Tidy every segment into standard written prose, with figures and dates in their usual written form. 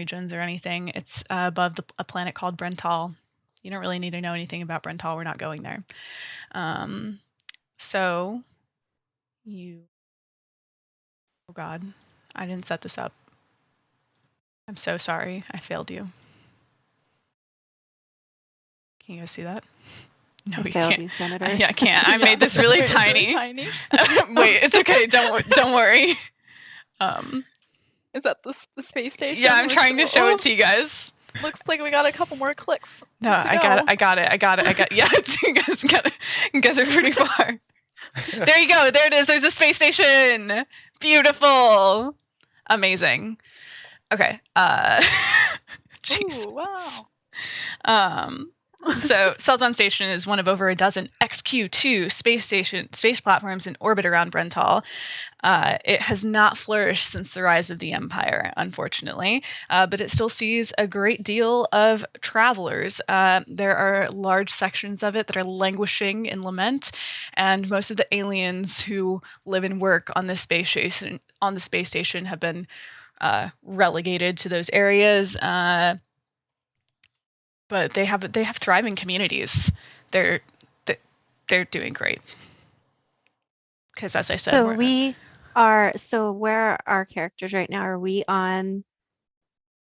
regions or anything. It's above a planet called Brental. You don't really need to know anything about Brental. We're not going there. So you... Oh God, I didn't set this up. I'm so sorry. I failed you. Can you guys see that? No, I you failed can't. you, Senator. Yeah, I can't. I made this really tiny. Wait, it's okay. Don't worry. Is that the space station? Yeah, I'm trying to show it to you guys. Looks like we got a couple more clicks. No, I got it. Yeah, you guys got it. You guys are pretty far. There you go. There it is. There's a space station. Beautiful. Amazing. Okay. Ooh, wow. So Celdon Station is one of over a dozen XQ-2 space platforms in orbit around Brental. It has not flourished since the rise of the Empire, unfortunately, but it still sees a great deal of travelers. There are large sections of it that are languishing in lament, and most of the aliens who live and work on the space station have been relegated to those areas. But they have thriving communities. They're doing great. Because as I said, so where are our characters right now? Are we on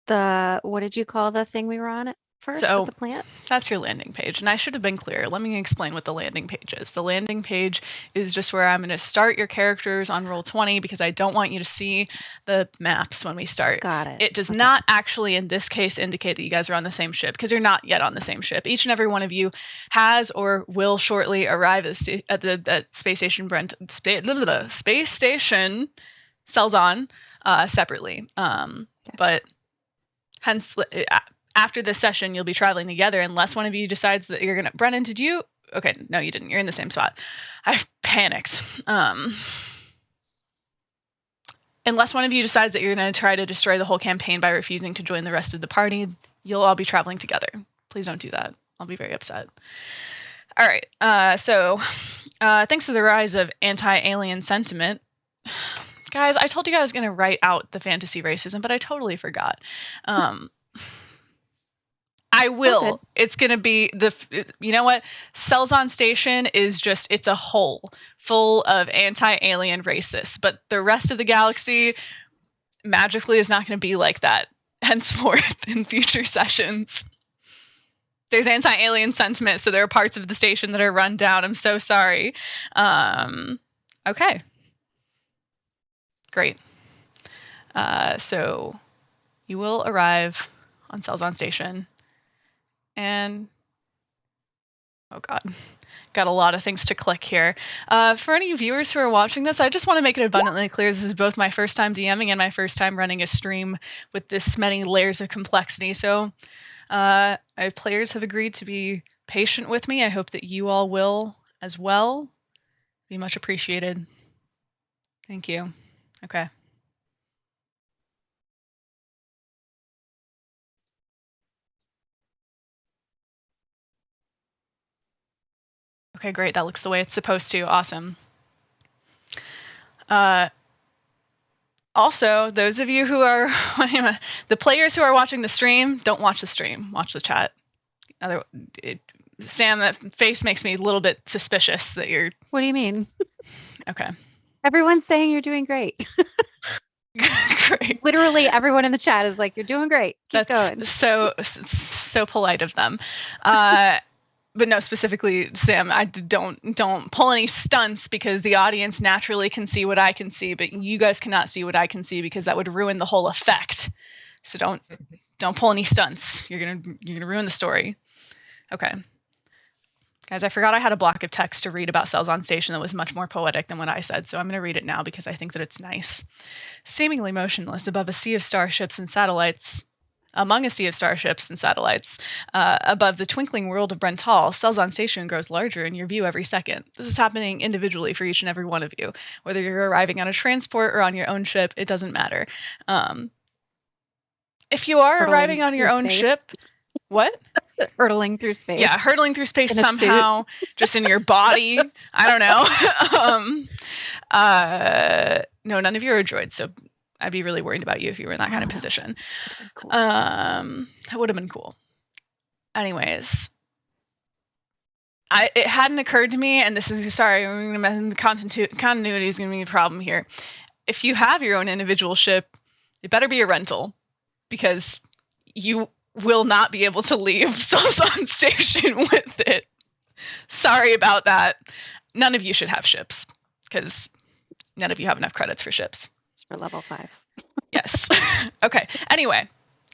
what did you call the thing we were on at first with the plants? That's your landing page. And I should have been clear. Let me explain what the landing page is. The landing page is just where I'm going to start your characters on Roll20 because I don't want you to see the maps when we start. Got it. It does not actually, in this case, indicate that you guys are on the same ship because you're not yet on the same ship. Each and every one of you has or will shortly arrive at the space station space station Celdon separately. But hence, after this session, you'll be traveling together unless one of you decides that you're gonna... Brennan, did you... Okay, no, you didn't. You're in the same spot. I've panicked. Unless one of you decides that you're gonna try to destroy the whole campaign by refusing to join the rest of the party, you'll all be traveling together. Please don't do that. I'll be very upset. All right, so thanks to the rise of anti-alien sentiment... Guys, I told you I was gonna write out the fantasy racism, but I totally forgot. I will. Okay. It's going to be you know what? Celdon Station is just, it's a hole full of anti-alien racists, but the rest of the galaxy magically is not going to be like that henceforth in future sessions. There's anti-alien sentiment, so there are parts of the station that are run down. I'm so sorry. Okay. Great. So you will arrive on Celdon Station. And, oh God, got a lot of things to click here. For any viewers who are watching this, I just want to make it abundantly clear this is both my first time DMing and my first time running a stream with this many layers of complexity. So players have agreed to be patient with me. I hope that you all will as well. Be much appreciated. Thank you. Okay. Okay, great. That looks the way it's supposed to. Awesome. Also, those of you who are... the players who are watching the stream, don't watch the stream. Watch the chat. Sam, that face makes me a little bit suspicious that you're... What do you mean? Okay. Everyone's saying you're doing great. Great. Literally everyone in the chat is like, you're doing great. Keep going. That's so polite of them. But no, specifically, Sam, I don't pull any stunts because the audience naturally can see what I can see, but you guys cannot see what I can see because that would ruin the whole effect. So don't pull any stunts. You're gonna ruin the story. Okay. Guys, I forgot I had a block of text to read about Celdon Station that was much more poetic than what I said, so I'm going to read it now because I think that it's nice. Seemingly motionless above a sea of starships and satellites, among a sea of starships and satellites, above the twinkling world of Brental, Celdon Station grows larger in your view every second. This is happening individually for each and every one of you. Whether you're arriving on a transport or on your own ship, it doesn't matter. If you are arriving on your own ship... What? Hurtling through space. Yeah, hurtling through space somehow, just in your body. I don't know. No, none of you are droids, so I'd be really worried about you if you were in that kind of position. Cool. That would have been cool. Anyways, it hadn't occurred to me, and this is sorry, continuity is going to be a problem here. If you have your own individual ship, it better be a rental, because you will not be able to leave Salzon Station with it. Sorry about that. None of you should have ships, because none of you have enough credits for ships. It's for level 5. Yes. Okay. Anyway,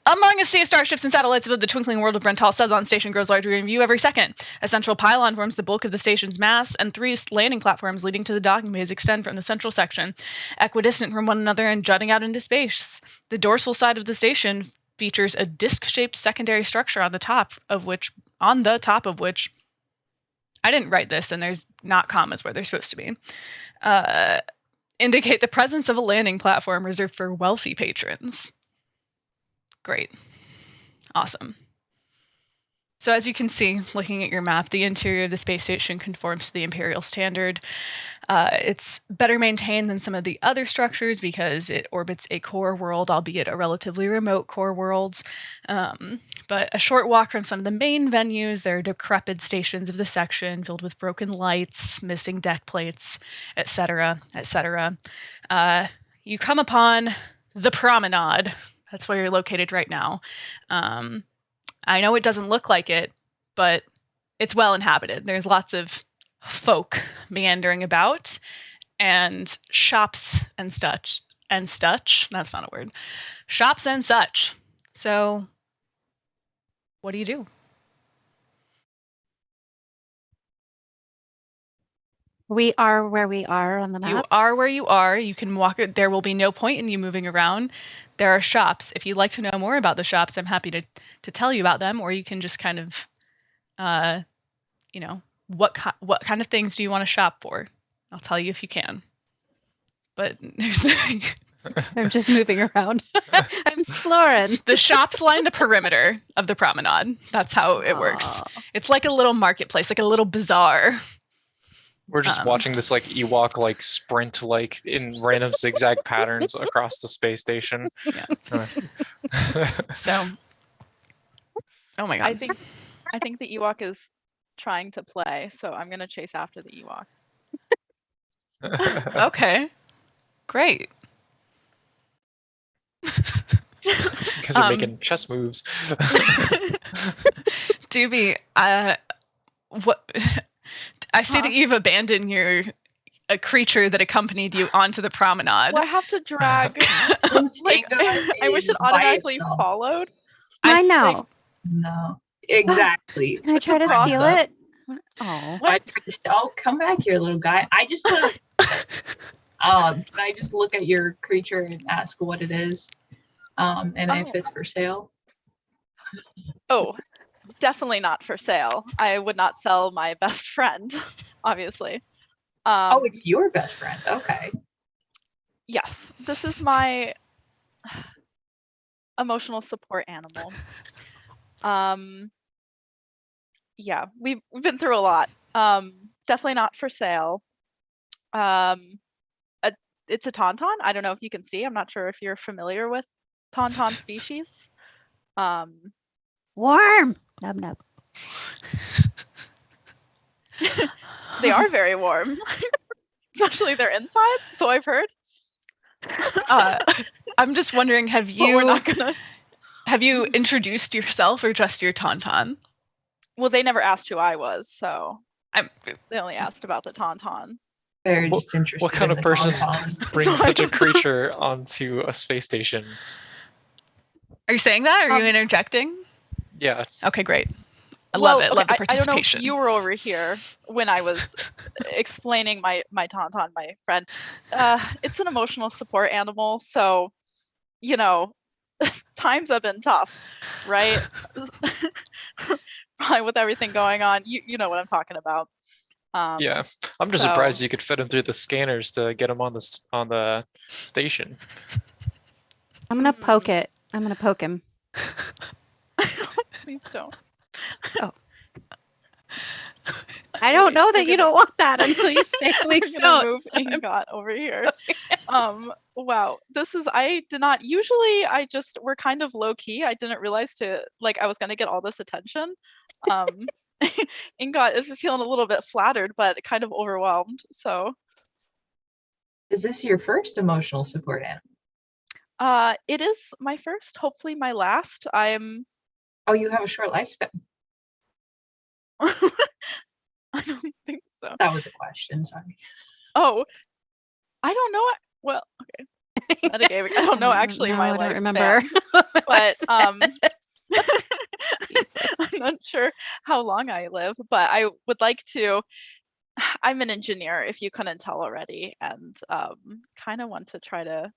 among a sea of starships and satellites above the twinkling world of Brental, Salzon Station grows larger in view every second. A central pylon forms the bulk of the station's mass, and 3 landing platforms leading to the docking bays extend from the central section, equidistant from one another and jutting out into space. The dorsal side of the station features a disc-shaped secondary structure on the top of which I didn't write this, and there's not commas where they're supposed to be. Indicate the presence of a landing platform reserved for wealthy patrons. Great. Awesome. So as you can see, looking at your map, the interior of the space station conforms to the Imperial standard. It's better maintained than some of the other structures because it orbits a core world, albeit a relatively remote core world. But a short walk from some of the main venues, there are decrepit stations of the section filled with broken lights, missing deck plates, etc., etc. You come upon the promenade. That's where you're located right now. I know it doesn't look like it, but it's well inhabited. There's lots of folk meandering about, and shops and such. That's not a word. Shops and such. So, what do you do? We are where we are on the map. You are where you are. You can walk it. There will be no point in you moving around. There are shops. If you'd like to know more about the shops, I'm happy to tell you about them, or you can just kind of, what kind of things do you want to shop for? I'll tell you if you can. But there's I'm just moving around. I'm exploring. The shops line the perimeter of the promenade. That's how it works. It's like a little marketplace, like a little bazaar. We're just watching this like Ewok sprint in random zigzag patterns across the space station. Yeah. So, oh my god. I think the Ewok is trying to play, so I'm gonna chase after the Ewok. Okay. Great. Because you're making chess moves. Doobie, what? I see that you've abandoned a creature that accompanied you onto the promenade. Well, I have to drag. I wish it automatically followed. I know. No, exactly. Can I try to steal it? Oh, I tried to come back here, little guy. I just want to. Can I just look at your creature and ask what it is, and if it's for sale? Oh, definitely not for sale. I would not sell my best friend, obviously. It's your best friend. Okay. Yes, this is my emotional support animal. Yeah, we've been through a lot. Definitely not for sale. It's a tauntaun. I don't know if you can see. I'm not sure if you're familiar with tauntaun species. warm. Nub nub. They are very warm, especially their insides. So I've heard. I'm just wondering, have We're not gonna. you introduced yourself or just your tauntaun? Well, they never asked who I was, so they only asked about the tauntaun. They're just interested. What kind in of the person tauntaun. brings such a creature onto a space station? Are you saying that? Are you interjecting? Yeah. Okay, great. I love it. Love the I don't know participation. if you were over here when I was explaining my tauntaun, my friend. It's an emotional support animal, so times have been tough, right? Probably with everything going on, you know what I'm talking about. Yeah, I'm just surprised you could fit him through the scanners to get him on the station. I'm gonna poke it. I'm gonna poke him. Please don't. Oh. I don't Wait, know we're that you gonna- don't want that until you say please We're gonna don't. move so I'm- Ingot over here. Wow, this is I did not usually we're kind of low key. I didn't realize I was gonna get all this attention. Ingot is feeling a little bit flattered, but kind of overwhelmed. So Is this your first emotional support animal? it is my first, hopefully my last. Oh, you have a short lifespan. I don't think so. That was a question. Sorry. Oh, I don't know. Well, okay. Metagaming. I don't know actually no, my I don't lifespan, remember. but I'm not sure how long I live, but I would like to. I'm an engineer, if you couldn't tell already, and kind of want to try to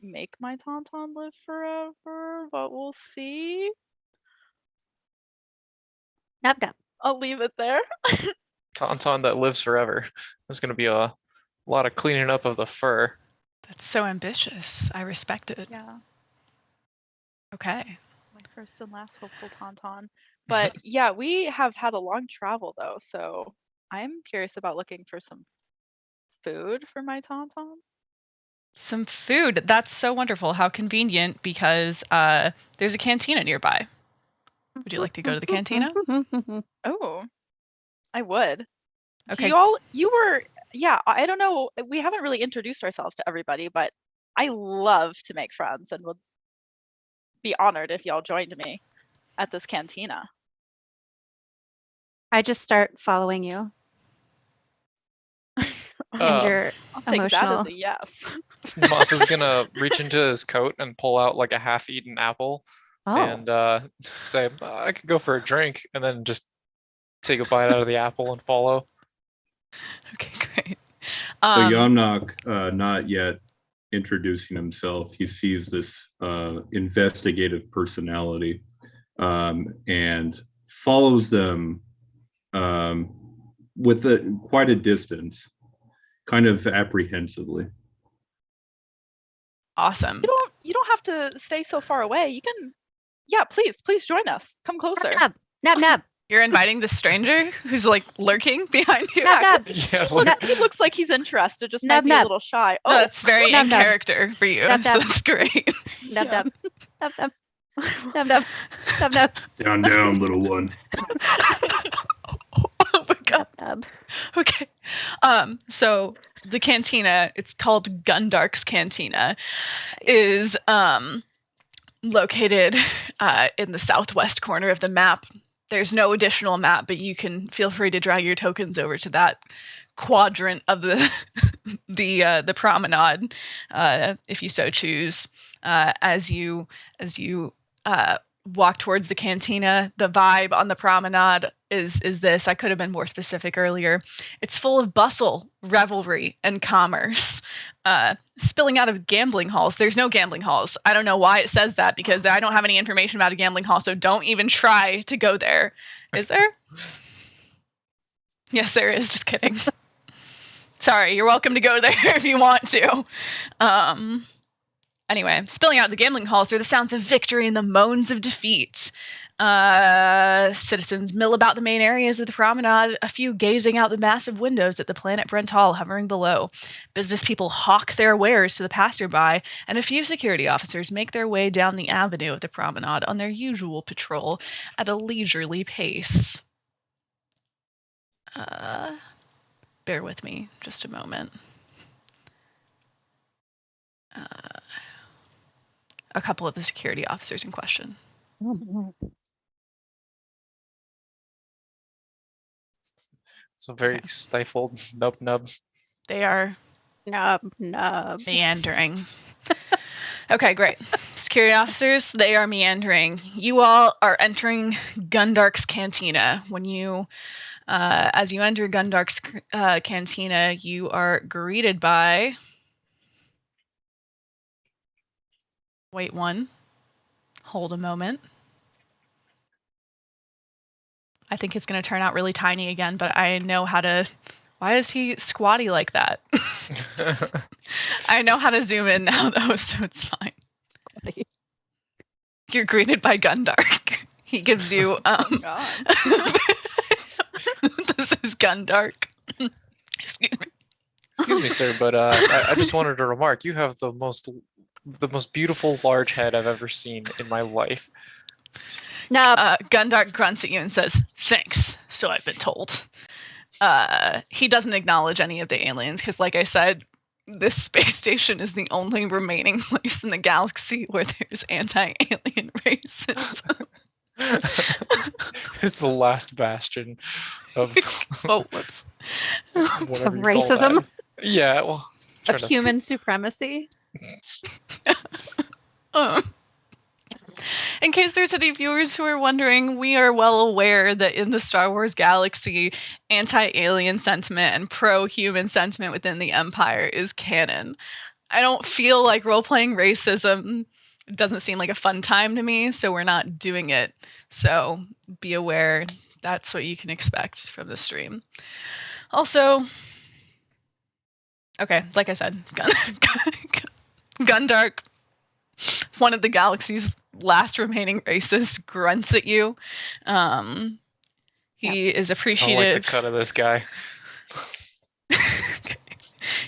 make my Tauntaun live forever, but we'll see. Nub nub. I'll leave it there. Tauntaun that lives forever. There's going to be a lot of cleaning up of the fur. That's so ambitious. I respect it. Yeah, Okay. my first and last hopeful Tauntaun. But yeah, we have had a long travel though, so I'm curious about looking for some food for my Tauntaun. Some food. That's so wonderful. How convenient, because there's a cantina nearby. Would you like to go to the cantina? Oh, I would. Okay. Yeah, I don't know. We haven't really introduced ourselves to everybody, but I love to make friends and would be honored if y'all joined me at this cantina. I just start following you and your I'll take that as emotional. a yes. Moth is going to reach into his coat and pull out like a half-eaten apple Oh, and say, I could go for a drink, and then just take a bite out of the apple and follow. Okay, great. So Yamnock, not yet introducing himself, he sees this investigative personality and follows them with quite a distance, kind of apprehensively. Awesome. You don't have to stay so far away. You can, yeah, please join us. Come closer. nub nub nub. You're inviting the stranger who's like lurking behind you? Nub, nub. Yeah, He looks like he's interested, just Nub, might be a nub. little shy. No, Oh, that's very Nub, in nub. character for you. Nub, So nub. that's great. Nub Yeah. nub. Nub nub. Nub nub. Nub nub. Down, down, little one. Oh my god. Nub nub. Okay. So the cantina, it's called Gundark's Cantina, is located in the southwest corner of the map. There's no additional map, but you can feel free to drag your tokens over to that quadrant of the the promenade, if you so choose. As you walk towards the cantina, the vibe on the promenade is this. I could have been more specific earlier. It's full of bustle, revelry, and commerce, spilling out of gambling halls. There's no gambling halls. I don't know why it says that, because I don't have any information about a gambling hall, so don't even try to go there. Is there? Yes, there is. Just kidding. Sorry, you're welcome to go there if you want to. Anyway, spilling out the gambling halls are the sounds of victory and the moans of defeat. Citizens mill about the main areas of the promenade, a few gazing out the massive windows at the planet Brental hovering below. Business people hawk their wares to the passerby, and a few security officers make their way down the avenue of the promenade on their usual patrol at a leisurely pace. Bear with me just a moment. A couple of the security officers in question. So very Okay. stifled nub. They are Nub nub. meandering. Okay, great. Security officers, they are meandering. You all are entering Gundark's Cantina. When you, as you enter Gundark's Cantina, you are greeted by... Wait one. Hold a moment. I think it's going to turn out really tiny again, but I know how to... Why is he squatty like that? I know how to zoom in now, though, so it's fine. You're greeted by Gundark. He gives you God. This is Gundark. Excuse me. Excuse me, sir, but I just wanted to remark you have the most beautiful large head I've ever seen in my life. No, Gundark grunts at you and says, "Thanks, so I've been told." He doesn't acknowledge any of the aliens because, like I said, this space station is the only remaining place in the galaxy where there's anti-alien racism. It's the last bastion of Oh, whoops. whatever you call racism? that. Yeah, well, of human supremacy. In case there's any viewers who are wondering, we are well aware that in the Star Wars galaxy, anti-alien sentiment and pro-human sentiment within the Empire is canon. I don't feel like role-playing racism. It doesn't seem like a fun time to me, so we're not doing it. So be aware that's what you can expect from the stream. Also, okay, like I said, Gundark, one of the galaxy's last remaining races, grunts at you. He is I appreciative. don't like the cut of this guy.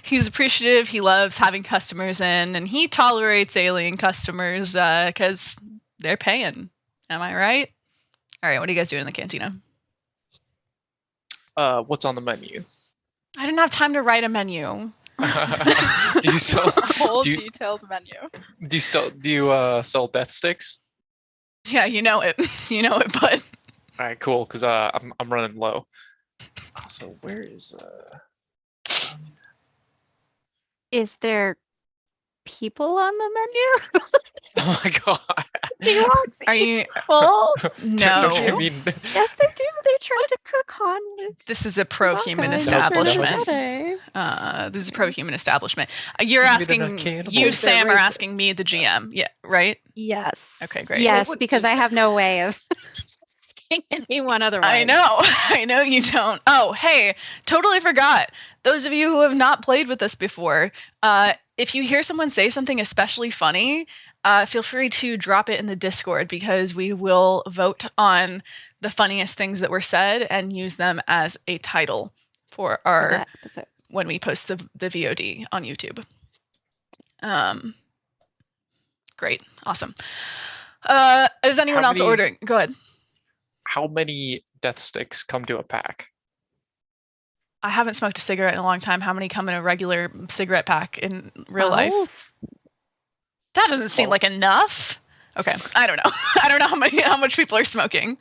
He's appreciative. He loves having customers in, and he tolerates alien customers because they're paying. Am I right? All right, what are you guys doing in the cantina? What's on the menu? I didn't have time to write a menu. Do you sell A whole do you- detailed menu. do you sell death sticks? Yeah, you know it. You know it, bud. All right, cool. Because I'm running low. So where is Is there people on the menu? Oh my god! He wants Are you? people. No. Don't you mean? Yes, they do. They try to cook on with This is a pro-human Chewbacca and establishment. Return of the Jedi. This is a pro-human establishment. You're Doesn't mean they're asking not cannibals. you, They're Sam, are racist. asking me, the GM. Yeah, right. Yes. Okay, great. Yes, would because do I that. have no way of asking anyone otherwise. I know you don't. Oh, hey, totally forgot. Those of you who have not played with us before, if you hear someone say something especially funny, feel free to drop it in the Discord because we will vote on the funniest things that were said and use them as a title for For our that episode. when we post the VOD on YouTube. Great, awesome. Is anyone How else many- ordering? Go ahead. How many death sticks come to a pack? I haven't smoked a cigarette in a long time. How many come in a regular cigarette pack in real life? That doesn't seem 12. like enough. Okay, I don't know. I don't know how much people are smoking.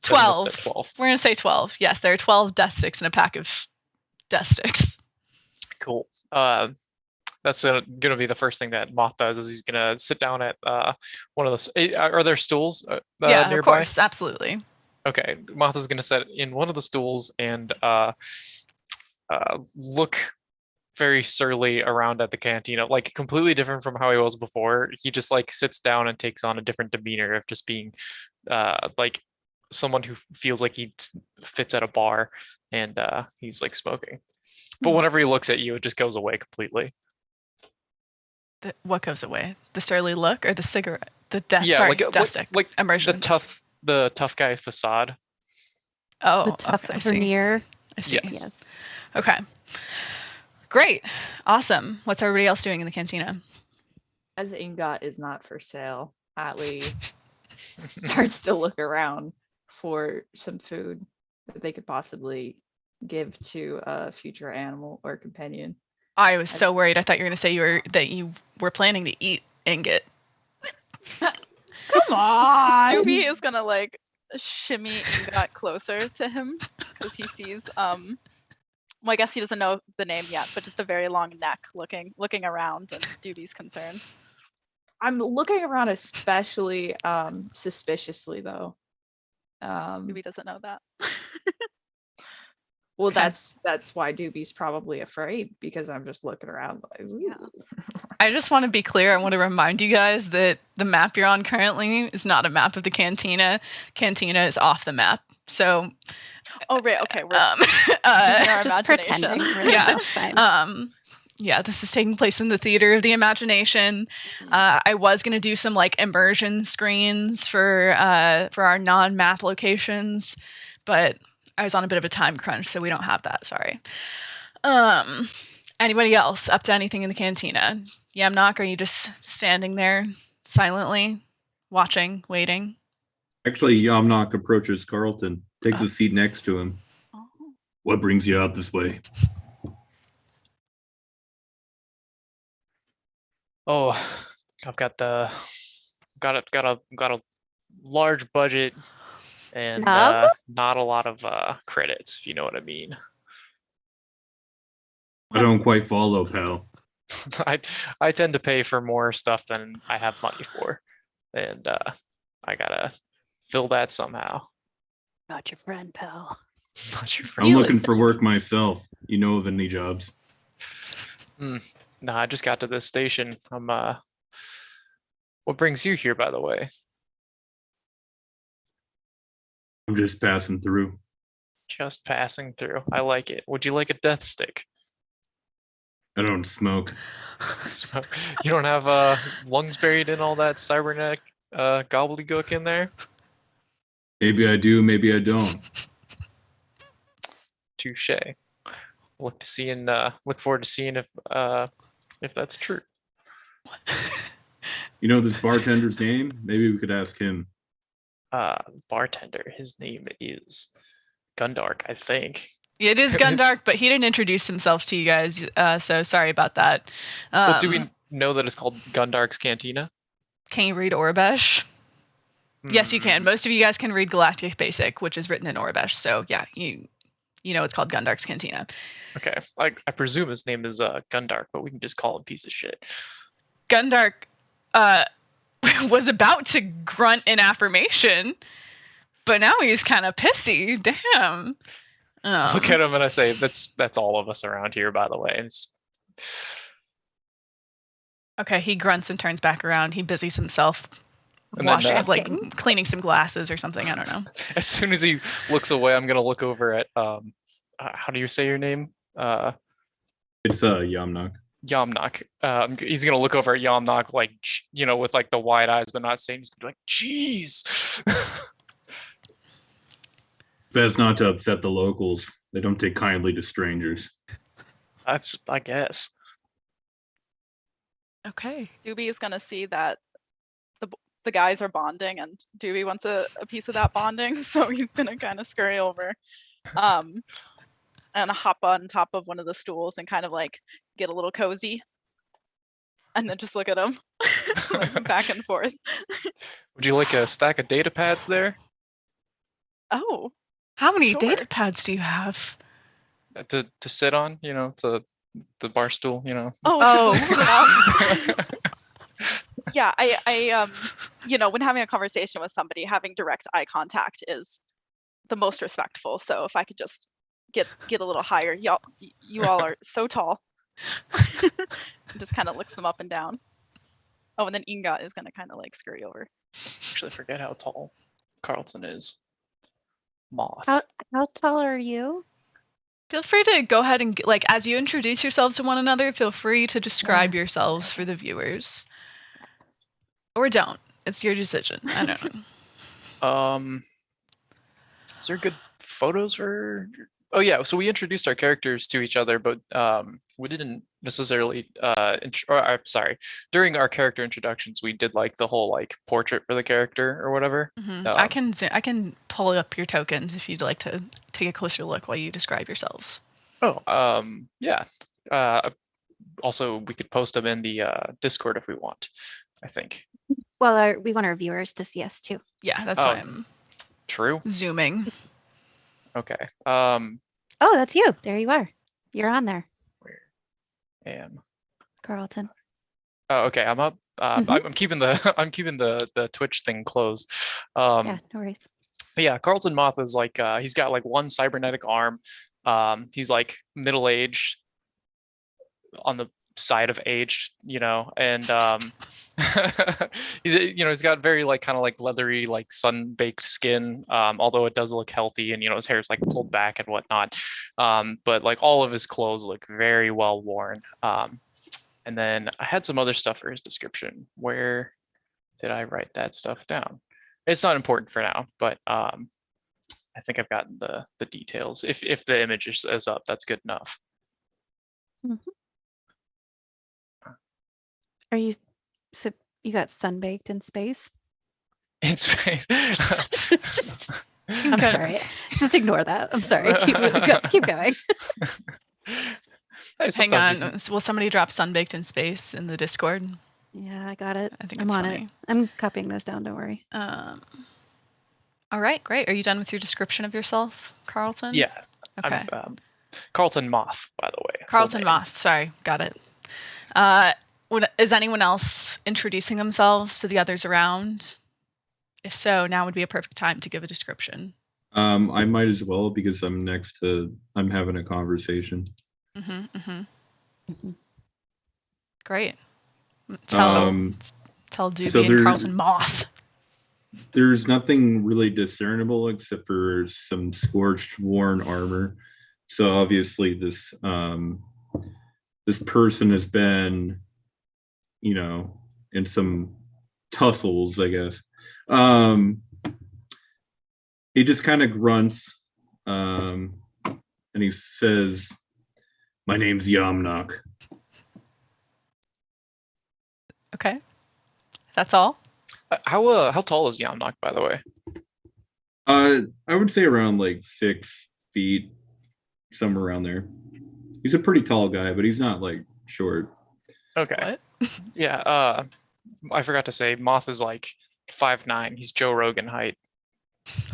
So I'm gonna 12. say 12. We're gonna say 12. Yes, there are 12 death sticks in a pack of death sticks. Cool. That's gonna be the first thing that Moth does. Is he's gonna sit down at one of the. Are there stools Yeah, nearby? of course, absolutely. Okay, Moth is gonna sit in one of the stools and look very surly around at the cantina, like completely different from how he was before. He just like sits down and takes on a different demeanor of just being like someone who feels like he fits at a bar, and he's like smoking. But whenever he looks at you, it just goes away completely. What goes away? The surly look or the cigarette? The death? Yeah, sorry, like death stick. like Immersion. the tough guy facade. Oh, The tough okay, I see. veneer. I see. Yes. Yes. Okay. Great. Awesome. What's everybody else doing in the cantina? As Ingot is not for sale, Atlee starts to look around for some food that they could possibly give to a future animal or companion. I was so worried. I thought you were going to say you were planning to eat Ingot. Come on. Ruby is gonna like shimmy Ingot closer to him because he sees well, I guess he doesn't know the name yet, but just a very long neck looking around, and Doobie's concerned. I'm looking around especially suspiciously though. Doobie doesn't know that. Well, Okay. that's why Doobie's probably afraid, because I'm just looking around like, Yeah. "Ooh." I just want to be clear. I want to remind you guys that the map you're on currently is not a map of the cantina. Cantina is off the map. So, Oh right, okay, we're uh, using our Just imagination. pretending. Really. Yeah. That's fine. yeah, this is taking place in the theater of the imagination. I was gonna do some like immersion screens for our non-map locations, but I was on a bit of a time crunch, so we don't have that. Sorry. Anybody else up to anything in the cantina? Yamnock, are you just standing there silently, watching, waiting? Actually, Yamnock approaches Carlton, takes a seat next to him. Oh. What brings you out this way? Oh, I've got a large budget and Nub? not a lot of credits, if you know what I mean. I don't quite follow, pal. I tend to pay for more stuff than I have money for, and I gotta fill that somehow. Not your friend, pal. Not your I'm friend. looking for work myself. You know of any jobs? No, I just got to this station. I'm What brings you here, by the way? I'm just passing through. Just passing through. I like it. Would you like a death stick? I don't smoke. You don't have lungs buried in all that cybernetic gobbledygook in there? Maybe I do, maybe I don't. Touche. Look forward to seeing if that's true. You know this bartender's name? Maybe we could ask him. Bartender. His name is Gundark, I think. It is Gundark, but he didn't introduce himself to you guys, so sorry about that. But do we know that it's called Gundark's Cantina? Can you read Orabesh? Yes, you can. Most of you guys can read Galactic Basic, which is written in Orabesh. So yeah, you know it's called Gundark's Cantina. Okay, I presume his name is Gundark, but we can just call him piece of shit. Gundark was about to grunt in affirmation, but now he's kind of pissy. Damn. Look at him and I say, that's all of us around here, by the way. Okay, he grunts and turns back around. He busies himself And washing, then, like cleaning some glasses or something. I don't know. As soon as he looks away, I'm gonna look over at how do you say your name? It's Yamnock. Yamnock. He's gonna look over at Yamnock like, with like the wide eyes, but not saying. He's gonna be like, "Jeez." Best not to upset the locals. They don't take kindly to strangers. That's, I guess. Okay. Doobie is gonna see that the guys are bonding, and Doobie wants a piece of that bonding, so he's gonna kind of scurry over, and hop on top of one of the stools and kind of like get a little cozy, and then just look at him back and forth. Would you like a stack of data pads there? Oh, How many Sure. data pads do you have? To sit on, to the bar stool, Oh. Oh. Just like, yeah, I when having a conversation with somebody, having direct eye contact is the most respectful. So if I could just get a little higher, you all are so tall. Just kind of looks them up and down. Oh, and then Inga is gonna kind of like scurry over. Actually, forget how tall Carlton is. Moth. How tall are you? Feel free to go ahead and, as you introduce yourselves to one another, feel free to describe yourselves for the viewers. Or don't. It's your decision. I don't know. Is there good photos for? Oh yeah, so we introduced our characters to each other, but we didn't necessarily. I'm sorry. During our character introductions, we did like the whole portrait for the character or whatever. Mm-hmm. I can pull up your tokens if you'd like to take a closer look while you describe yourselves. Oh, yeah. Also, we could post them in the Discord if we want. I think. Well, we want our viewers to see us too. Yeah, that's why I'm true. zooming. Okay. Oh, that's you. There you are. You're on there, Where am Carlton. Oh, okay. I'm up. Mhm. I'm keeping the Twitch thing closed. Yeah, no worries. But yeah, Carlton Moth is he's got one cybernetic arm. He's middle-aged on the side of aged, and he's got very kind of leathery sun-baked skin, although it does look healthy, and his hair is pulled back and whatnot, but all of his clothes look very well worn. And then I had some other stuff for his description. Where did I write that stuff down? It's not important for now, but I think I've gotten the details. If the image is up, that's good enough. Are you, so you got sunbaked in space? In space. I'm sorry. Just ignore that. I'm sorry. Keep going. Hey, Hang sometimes on. Will somebody drop Sunbaked in Space in the Discord? Yeah, I got it. I think I'm it's on funny. it. I'm copying those down. Don't worry. All right, great. Are you done with your description of yourself, Carlton? Yeah. Okay. I'm Carlton Moth, by the way. full Carlton name. Moth. Sorry, got it. Is anyone else introducing themselves to the others around? If so, now would be a perfect time to give a description. I might as well because I'm having a conversation. Great. Tell Doobie so and Carlton Moth. There's nothing really discernible except for some scorched, worn armor. So obviously this person has been, in some tussles, I guess. He just kind of grunts, and he says, "My name's Yamnock." Okay. That's all? How tall is Yamnock, by the way? I would say around like 6 feet, somewhere around there. He's a pretty tall guy, but he's not like short. Okay. What? Yeah. I forgot to say, Moth is like 5'9". He's Joe Rogan height.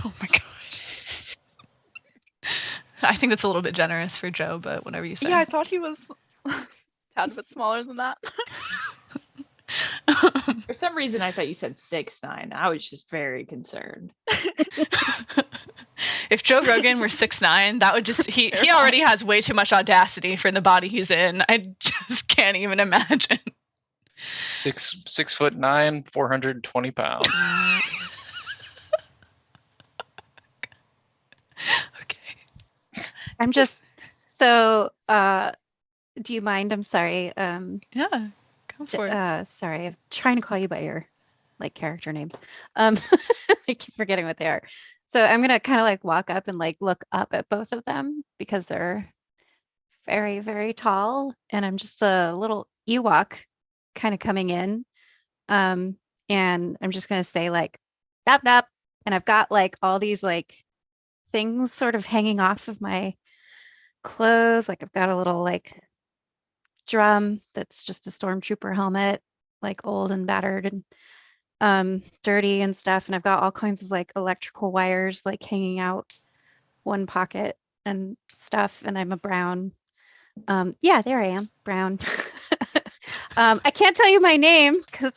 Oh my gosh. I think that's a little bit generous for Joe, but whatever you say. Yeah, I thought he was a tad bit smaller than that. For some reason, I thought you said 6'9". I was just very concerned. If Joe Rogan were 6'9", that would just he already has way too much audacity for the body he's in. I just can't even imagine. 6'9", 420 pounds. Okay. I'm just so do you mind? I'm sorry. Yeah, go for it. Sorry, I'm trying to call you by your like character names. I keep forgetting what they are. So I'm gonna kind of like walk up and like look up at both of them because they're very, very tall, and I'm just a little Ewok kind of coming in. And I'm just gonna say like nap nap, and I've got like all these like things sort of hanging off of my clothes. Like I've got a little like drum that's just a stormtrooper helmet, like old and battered and dirty and stuff. And I've got all kinds of like electrical wires like hanging out one pocket and stuff. And I'm a brown. Yeah, there I am, brown. I can't tell you my name because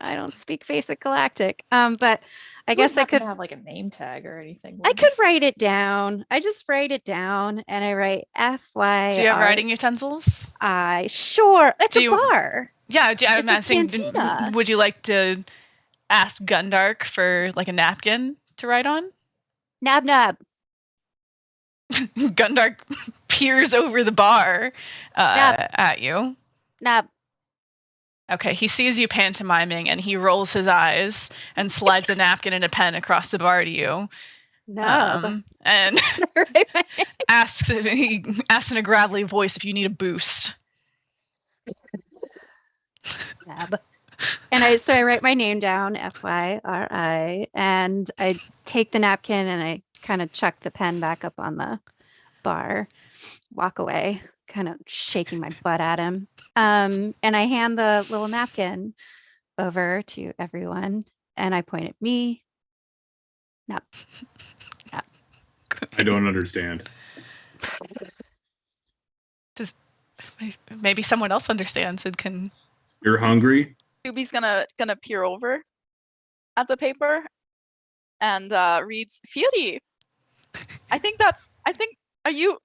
I don't speak basic galactic. But I guess I could have like a name tag or anything. I could write it down. I just write it down and I write FY. Do you have writing utensils? Sure. It's Do a you- bar. Yeah, I'm It's a asking, cantina. would you like to ask Gundark for like a napkin to write on? Nab nab. Gundark peers over the bar at you. Nab. Okay, he sees you pantomiming and he rolls his eyes and slides a napkin and a pen across the bar to you. Nab. And Write my name. he asks in a gravelly voice if you need a boost. Nab. And I write my name down, FYRI, and I take the napkin and I kind of chuck the pen back up on the bar, walk away, kind of shaking my butt at him. And I hand the little napkin over to everyone and I point at me. Nap. Nap. I don't understand. Maybe someone else understands and can. You're hungry? Doobie's gonna peer over at the paper and reads Fury. Are you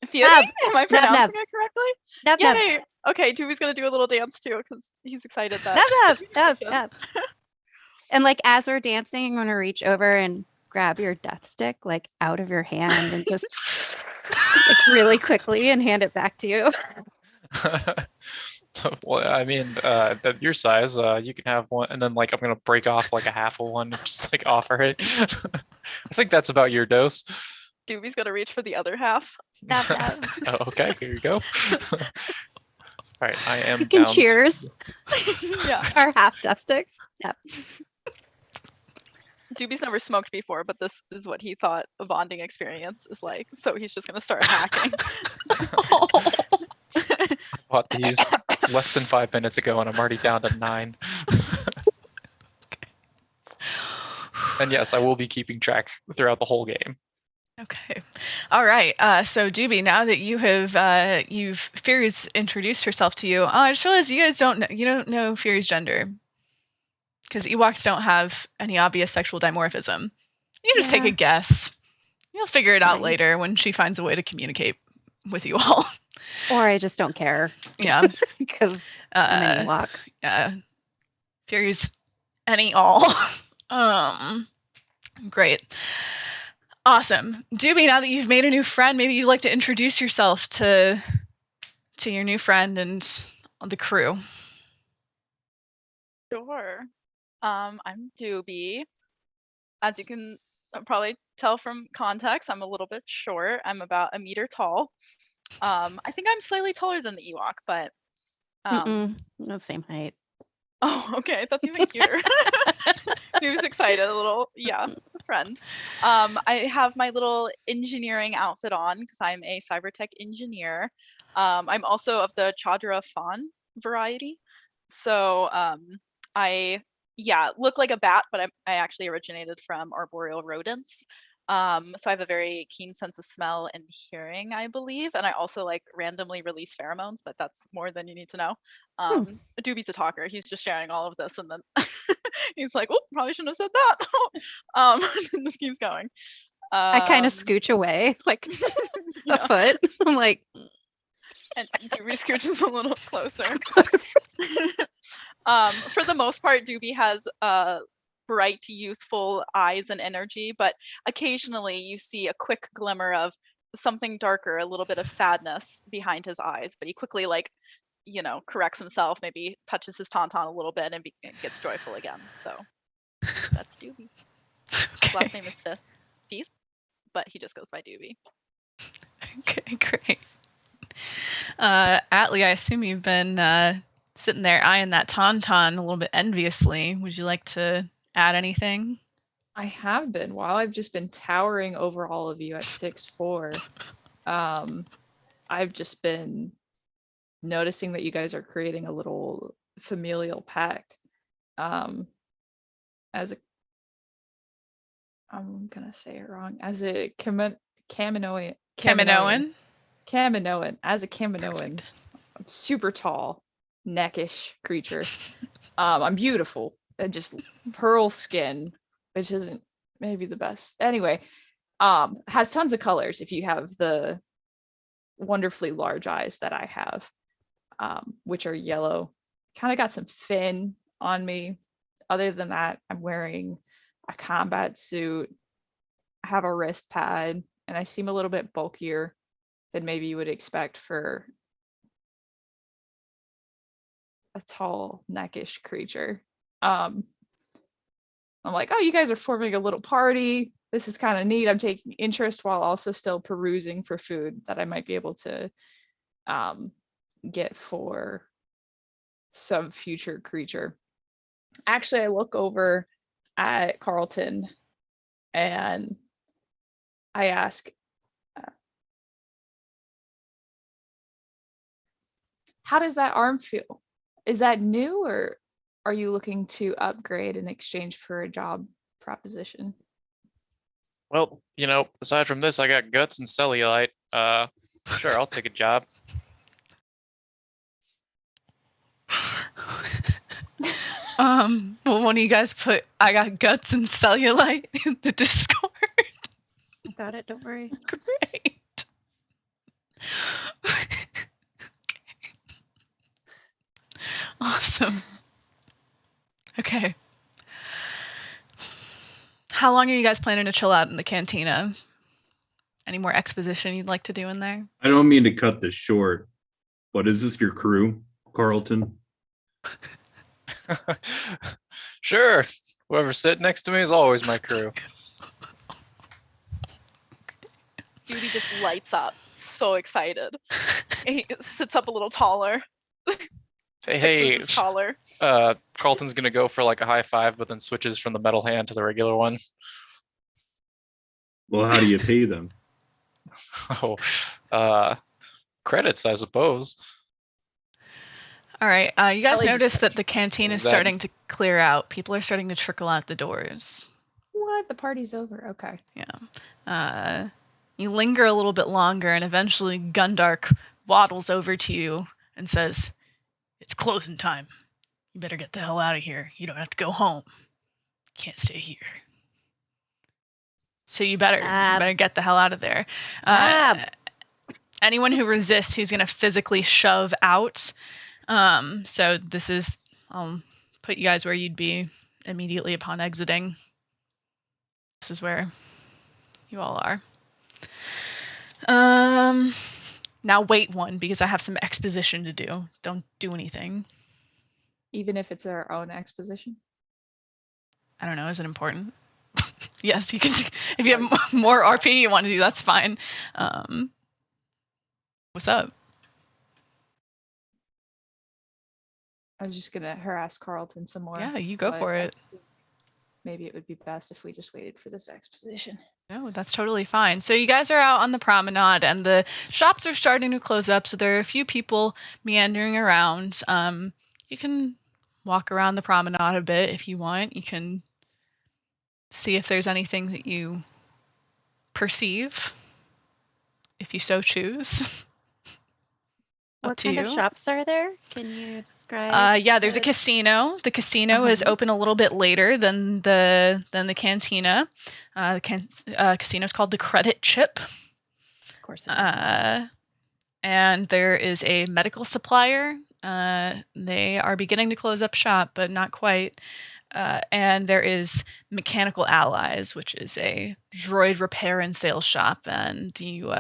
Fury? Nab. Am I Nab, pronouncing nab. it correctly? Nap, nap. Yay! Okay, Doobie's gonna do a little dance too because he's excited that. Nap, nap, nap, nap. And like as we're dancing, I'm gonna reach over and grab your death stick like out of your hand and just like really quickly and hand it back to you. Well, I mean, that your size, you can have one, and then like I'm gonna break off like a half of one and just like offer it. I think that's about your dose. Doobie's gonna reach for the other half. Dab, dab. Oh, okay, here you go. All right, I am We can down. cheers Yeah. our half death sticks. Yep. Doobie's never smoked before, but this is what he thought a bonding experience is like. So he's just gonna start hacking. Bought these less than 5 minutes ago, and I'm already down to 9. And yes, I will be keeping track throughout the whole game. Okay. All right. So Doobie, now that you have Fury's introduced herself to you, I just realized you guys don't know Fury's gender. Because Ewoks don't have any obvious sexual dimorphism. You just take a Yeah. guess. You'll figure it out Fine. later when she finds a way to communicate with you all. Or I just don't care Yeah. because I'm an Uh, Ewok. Fury's any all. Great. Awesome. Doobie, now that you've made a new friend, maybe you'd like to introduce yourself to your new friend and the crew. Sure. I'm Doobie. As you can probably tell from context, I'm a little bit short. I'm about 1 meter tall. I think I'm slightly taller than the Ewok, but No, same height. oh, okay, that's even cuter. He was excited, a little, yeah, friend. I have my little engineering outfit on because I'm a cybertech engineer. I'm also of the Chadra fawn variety, so I look like a bat, but I actually originated from arboreal rodents. So I have a very keen sense of smell and hearing, I believe, and I also like randomly release pheromones, but that's more than you need to know. Doobie's a talker. He's just sharing all of this, and then he's like, "Oh, probably shouldn't have said that." And this keeps going. I kind of scooch away like a yeah. foot. I'm like, And Doobie scooches a little closer. For the most part, Doobie has bright, youthful eyes and energy, but occasionally you see a quick glimmer of something darker, a little bit of sadness behind his eyes. But he quickly, corrects himself, maybe touches his tauntaun a little bit, and gets joyful again. So that's Doobie. His last name is Feast, but he just goes by Doobie. Okay, great. Atlee, I assume you've been sitting there eyeing that tauntaun a little bit enviously. Would you like to add anything? I have been. While I've just been towering over all of you at 6'4", I've just been noticing that you guys are creating a little familial pact. As a, I'm gonna say it wrong. As a Kaminoan. As a Kaminoan, I'm super tall, neckish creature. I'm beautiful. Just pearl skin, which isn't maybe the best. Anyway, has tons of colors if you have the wonderfully large eyes that I have, which are yellow. Kind of got some fin on me. Other than that, I'm wearing a combat suit. I have a wrist pad, and I seem a little bit bulkier than maybe you would expect for a tall, neckish creature. I'm like, oh, you guys are forming a little party. This is kind of neat. I'm taking interest while also still perusing for food that I might be able to get for some future creature. Actually, I look over at Carlton and I ask, how does that arm feel? Is that new, or are you looking to upgrade in exchange for a job proposition? Well, aside from this, I got guts and cellulite. Sure, I'll take a job. Well, one of you guys put "I got guts and cellulite" in the Discord. I got it. Don't worry. Great. Awesome. Okay. How long are you guys planning to chill out in the cantina? Any more exposition you'd like to do in there? I don't mean to cut this short, but is this your crew? Carlton. Sure. Whoever's sitting next to me is always my crew. Judy just lights up, so excited. And he sits up a little taller. Hey, Fixes his collar. Carlton's gonna go for like a high five, but then switches from the metal hand to the regular one. Well, how do you pay them? Oh, credits, I suppose. All right. You guys Ellie just notice got that the canteen is Is that- starting to clear out. People are starting to trickle out the doors. What? The party's over. Okay. You linger a little bit longer, and eventually Gundark waddles over to you and says, "It's closing time. You better get the hell out of here. You don't have to go home. You can't stay here. So you better get the hell out of there." Anyone who resists, he's going to physically shove out. So this is, I'll put you guys where you'd be immediately upon exiting. This is where you all are. Now wait one, because I have some exposition to do. Don't do anything. Even if it's our own exposition. I don't know, is it important? Yes, you can. If you have more RP you want to do, that's fine. What's up? I was just gonna harass Carlton some more. Yeah, you go but for I it. think maybe it would be best if we just waited for this exposition. No, that's totally fine. So you guys are out on the promenade, and the shops are starting to close up. So there are a few people meandering around. You can walk around the promenade a bit if you want. You can see if there's anything that you perceive, if you so choose. Up What to kind you. of shops are there? Can you describe? Yeah, there's a the- casino. The casino is Uh-huh. open a little bit later than the cantina. The casino is called the Credit Chip. Of course. It is. And there is a medical supplier. They are beginning to close up shop, but not quite. And there is Mechanical Allies, which is a droid repair and sales shop. And you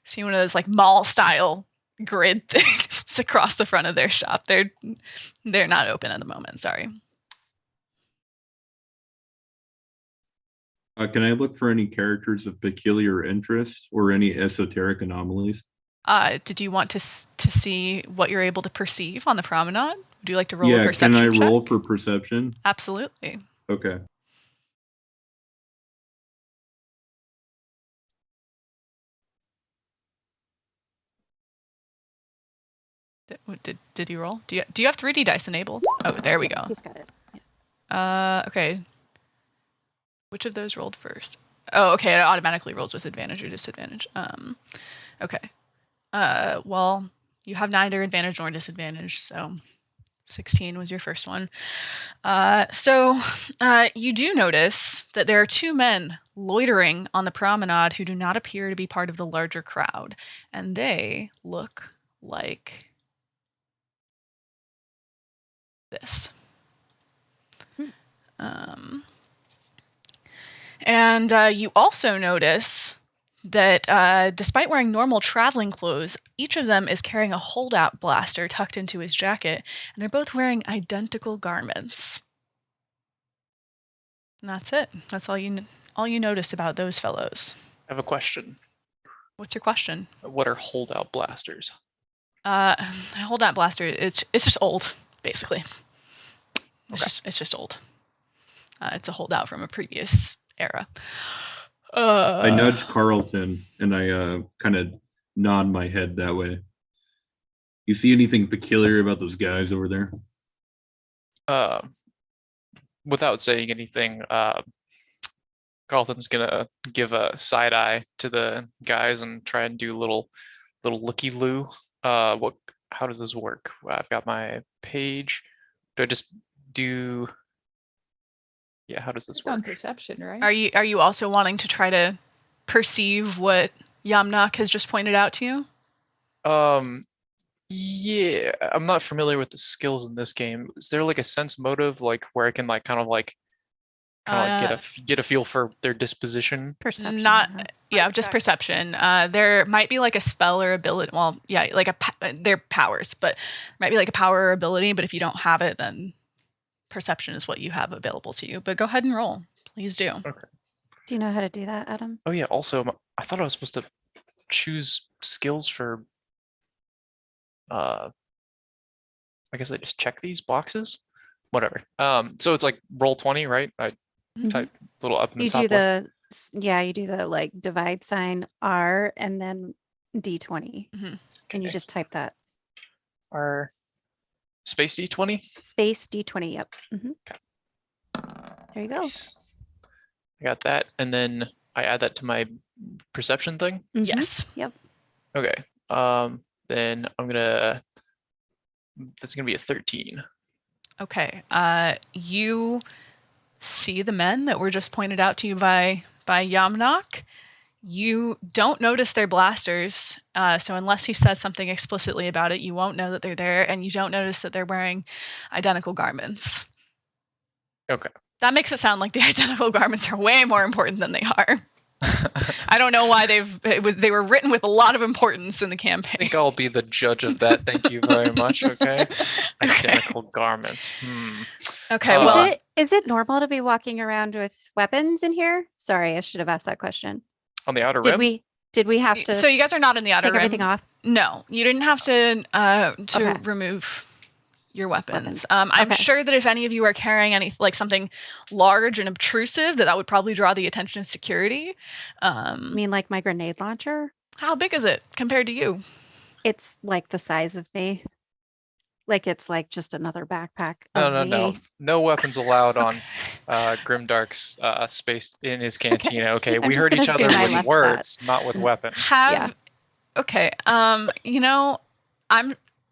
see one of those like mall style grid things across the front of their shop. They're not open at the moment. Sorry. Can I look for any characters of peculiar interest or any esoteric anomalies? Did you want to see what you're able to perceive on the promenade? Would you like to roll a Yeah, can perception I roll check? for perception? Absolutely. Okay. Did you roll? Do you have 3D dice enabled? Oh, there we go. He's got it. Yeah. Okay. Which of those rolled first? Oh, okay. It automatically rolls with advantage or disadvantage. Okay. Well, you have neither advantage nor disadvantage, so 16 was your first one. So you do notice that there are two men loitering on the promenade who do not appear to be part of the larger crowd, and they look like this. And you also notice that despite wearing normal traveling clothes, each of them is carrying a holdout blaster tucked into his jacket, and they're both wearing identical garments. And that's it. That's all you notice about those fellows. I have a question. What's your question? What are holdout blasters? Holdout blaster. It's just old, basically. It's just old. It's a holdout from a previous era. I nudge Carlton and I kind of nod my head that way. You see anything peculiar about those guys over there? Without saying anything, Carlton's gonna give a side eye to the guys and try and do a little looky-loo. How does this work? I've got my page. Do I just do? Yeah, how does this On work? perception, right? Are you also wanting to try to perceive what Yamnock has just pointed out to you? Yeah, I'm not familiar with the skills in this game. Is there like a sense motive, like where I can like kind of like kind of like get a feel for their disposition? Perception. Not yeah. just perception. There might be like a spell or ability. Well, yeah, like they're powers, but might be like a power or ability. But if you don't have it, then perception is what you have available to you. But go ahead and roll, please do. Okay. Do you know how to do that, Adam? Oh yeah. Also, I thought I was supposed to choose skills for. I guess I just check these boxes. Whatever. So it's like roll 20, right? I type little up in the You top do left. you do the like divide sign R and then D20, and you Okay. just type that. R space D20. Space D20. Yep. There you go. Nice. I got that, and then I add that to my perception thing. Yes. Yep. Okay. Then that's gonna be a 13. Okay. You see the men that were just pointed out to you by Yamnock. You don't notice their blasters, so unless he says something explicitly about it, you won't know that they're there, and you don't notice that they're wearing identical garments. Okay. That makes it sound like the identical garments are way more important than they are. I don't know why they were written with a lot of importance in the campaign. I think I'll be the judge of that. Thank you very much. Okay. Identical garments. Okay. Well, Is it normal to be walking around with weapons in here? Sorry, I should have asked that question. On the outer Did rim? we have to? So you guys are not in the outer take rim. everything off? No, you didn't have to Okay. remove your weapons. Weapons. I'm Okay. sure that if any of you are carrying something large and obtrusive, that would probably draw the attention of security. I mean, like my grenade launcher? How big is it compared to you? It's like the size of me. Like it's like just another backpack. No. No weapons allowed on Grimdark's space in his cantina. Okay, we just heard each gonna other assume I with left words, not with weapons. Okay.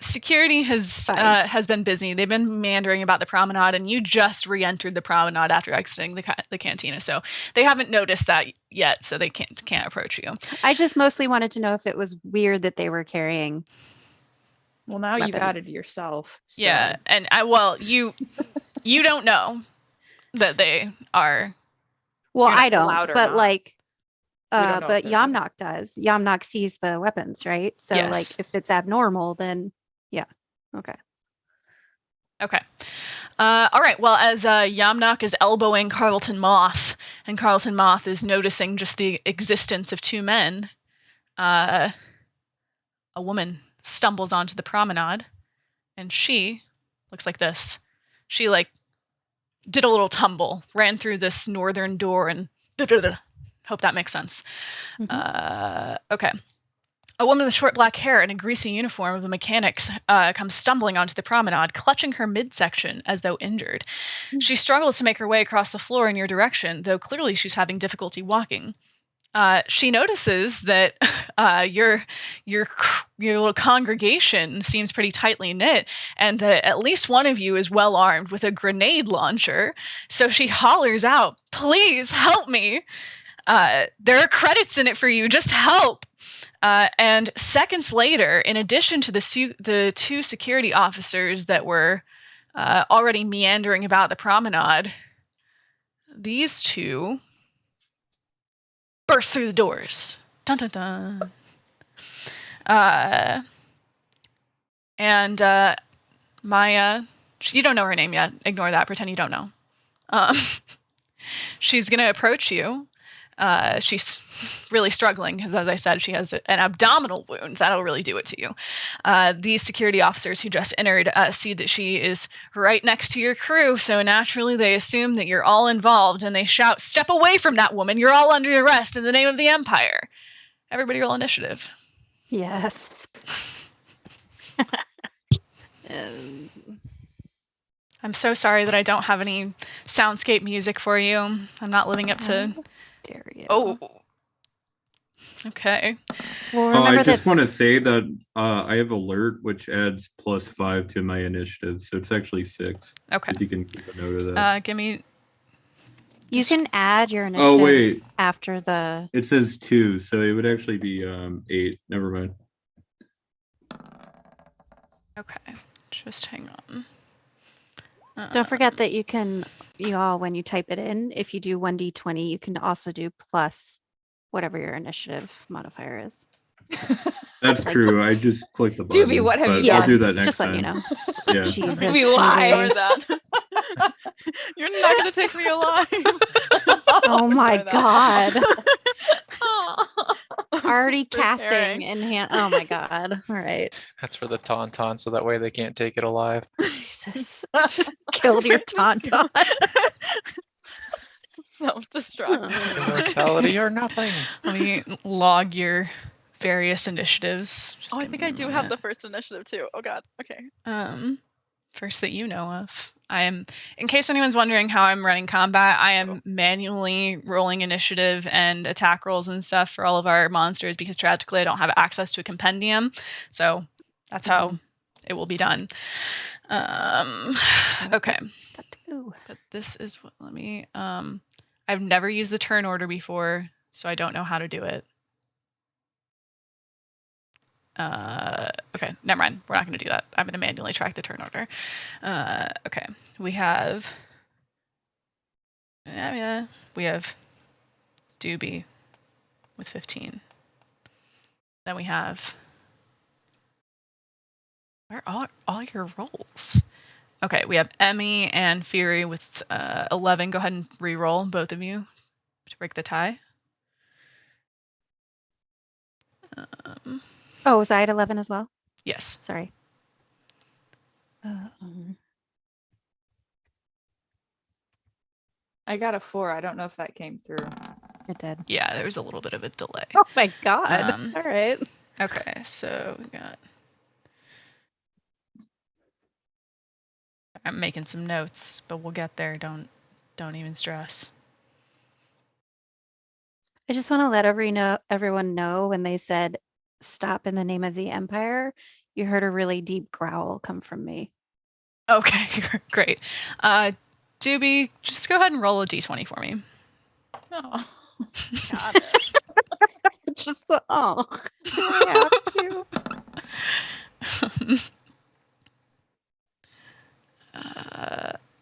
Security has been busy. They've been meandering about the promenade, and you just re-entered the promenade after exiting the cantina, so they haven't noticed that yet. So they can't approach you. I just mostly wanted to know if it was weird that they were carrying. Well, now you've Weapons. added yourself. So. Yeah, and you don't know that they are. Well, You're not I don't, allowed or but not. like, don't know if but they're- Yamnock does. Yamnock sees the weapons, right? So Yes. like, if it's abnormal, then yeah, okay. Okay. All right. Well, as Yamnock is elbowing Carlton Moth, and Carlton Moth is noticing just the existence of two men, a woman stumbles onto the promenade, and she looks like this. She did a little tumble, ran through this northern door, and hope that makes sense. Okay. A woman with short black hair and a greasy uniform of the mechanics comes stumbling onto the promenade, clutching her midsection as though injured. She struggles to make her way across the floor in your direction, though clearly she's having difficulty walking. She notices that your little congregation seems pretty tightly knit, and that at least one of you is well armed with a grenade launcher. So she hollers out, "Please help me! There are credits in it for you. Just help!" And seconds later, in addition to the two security officers that were already meandering about the promenade, these two burst through the doors. Dun dun dun. And Maya, you don't know her name yet. Ignore that. Pretend you don't know. She's gonna approach you. She's really struggling because, as I said, she has an abdominal wound. That'll really do it to you. These security officers who just entered see that she is right next to your crew, so naturally they assume that you're all involved, and they shout, "Step away from that woman! You're all under arrest in the name of the Empire!" Everybody roll initiative. Yes. I'm so sorry that I don't have any soundscape music for you. I'm not living up to... Dare you. Oh. Okay. Well, Oh, remember I just that want to say that I have alert, which adds +5 to my initiative, so it's actually 6. Okay. If you can keep a note of that. Give me... you can add your initiative Oh wait, after the. it says 2, so it would actually be 8. Never mind. Okay. Just hang on. Don't forget that you all, when you type it in, if you do 1d20, you can also do plus whatever your initiative modifier is. That's Like- true. I just clicked the button. Doobie, what have you but I'll done? do that next Just time. letting you know. Yeah. Jesus, We lie. Ignore Doobie. that. You're not gonna take me alive. Oh my Ignore that. God. Oh. Already Just preparing. casting in hand. Oh my God. All right. That's for the tauntaun, so that way they can't take it alive. Jesus. Just killed your tauntaun. Self-destruct. Immortality or nothing. Let me log your various initiatives. Just Oh, I give think me I a do have the minute. first initiative too. Oh god. Okay. First that you know of. I am, in case anyone's wondering how I'm running combat, I am manually rolling initiative and attack rolls and stuff for all of our monsters because tragically I don't have access to a compendium. So that's how it will be done. Okay. But this is what, let me, I've never used the turn order before, so I don't know how to do it. Okay, never mind. We're not going to do that. I'm going to manually track the turn order. Okay, we have Doobie with 15. Then we have, where are all your rolls? Okay, we have Emmy and Fury with 11. Go ahead and re-roll, both of you, to break the tie. Oh, was I at 11 as well? Yes. Sorry. I got a 4. I don't know if that came through. It did. Yeah, there was a little bit of a delay. Oh my God. Um, All right. Okay, so we got. I'm making some notes, but we'll get there. Don't even stress. I just want to let everyone know when they said stop in the name of the Empire, you heard a really deep growl come from me. Okay, great. Doobie, just go ahead and roll a d20 for me. Oh. Got it. Just do I have to?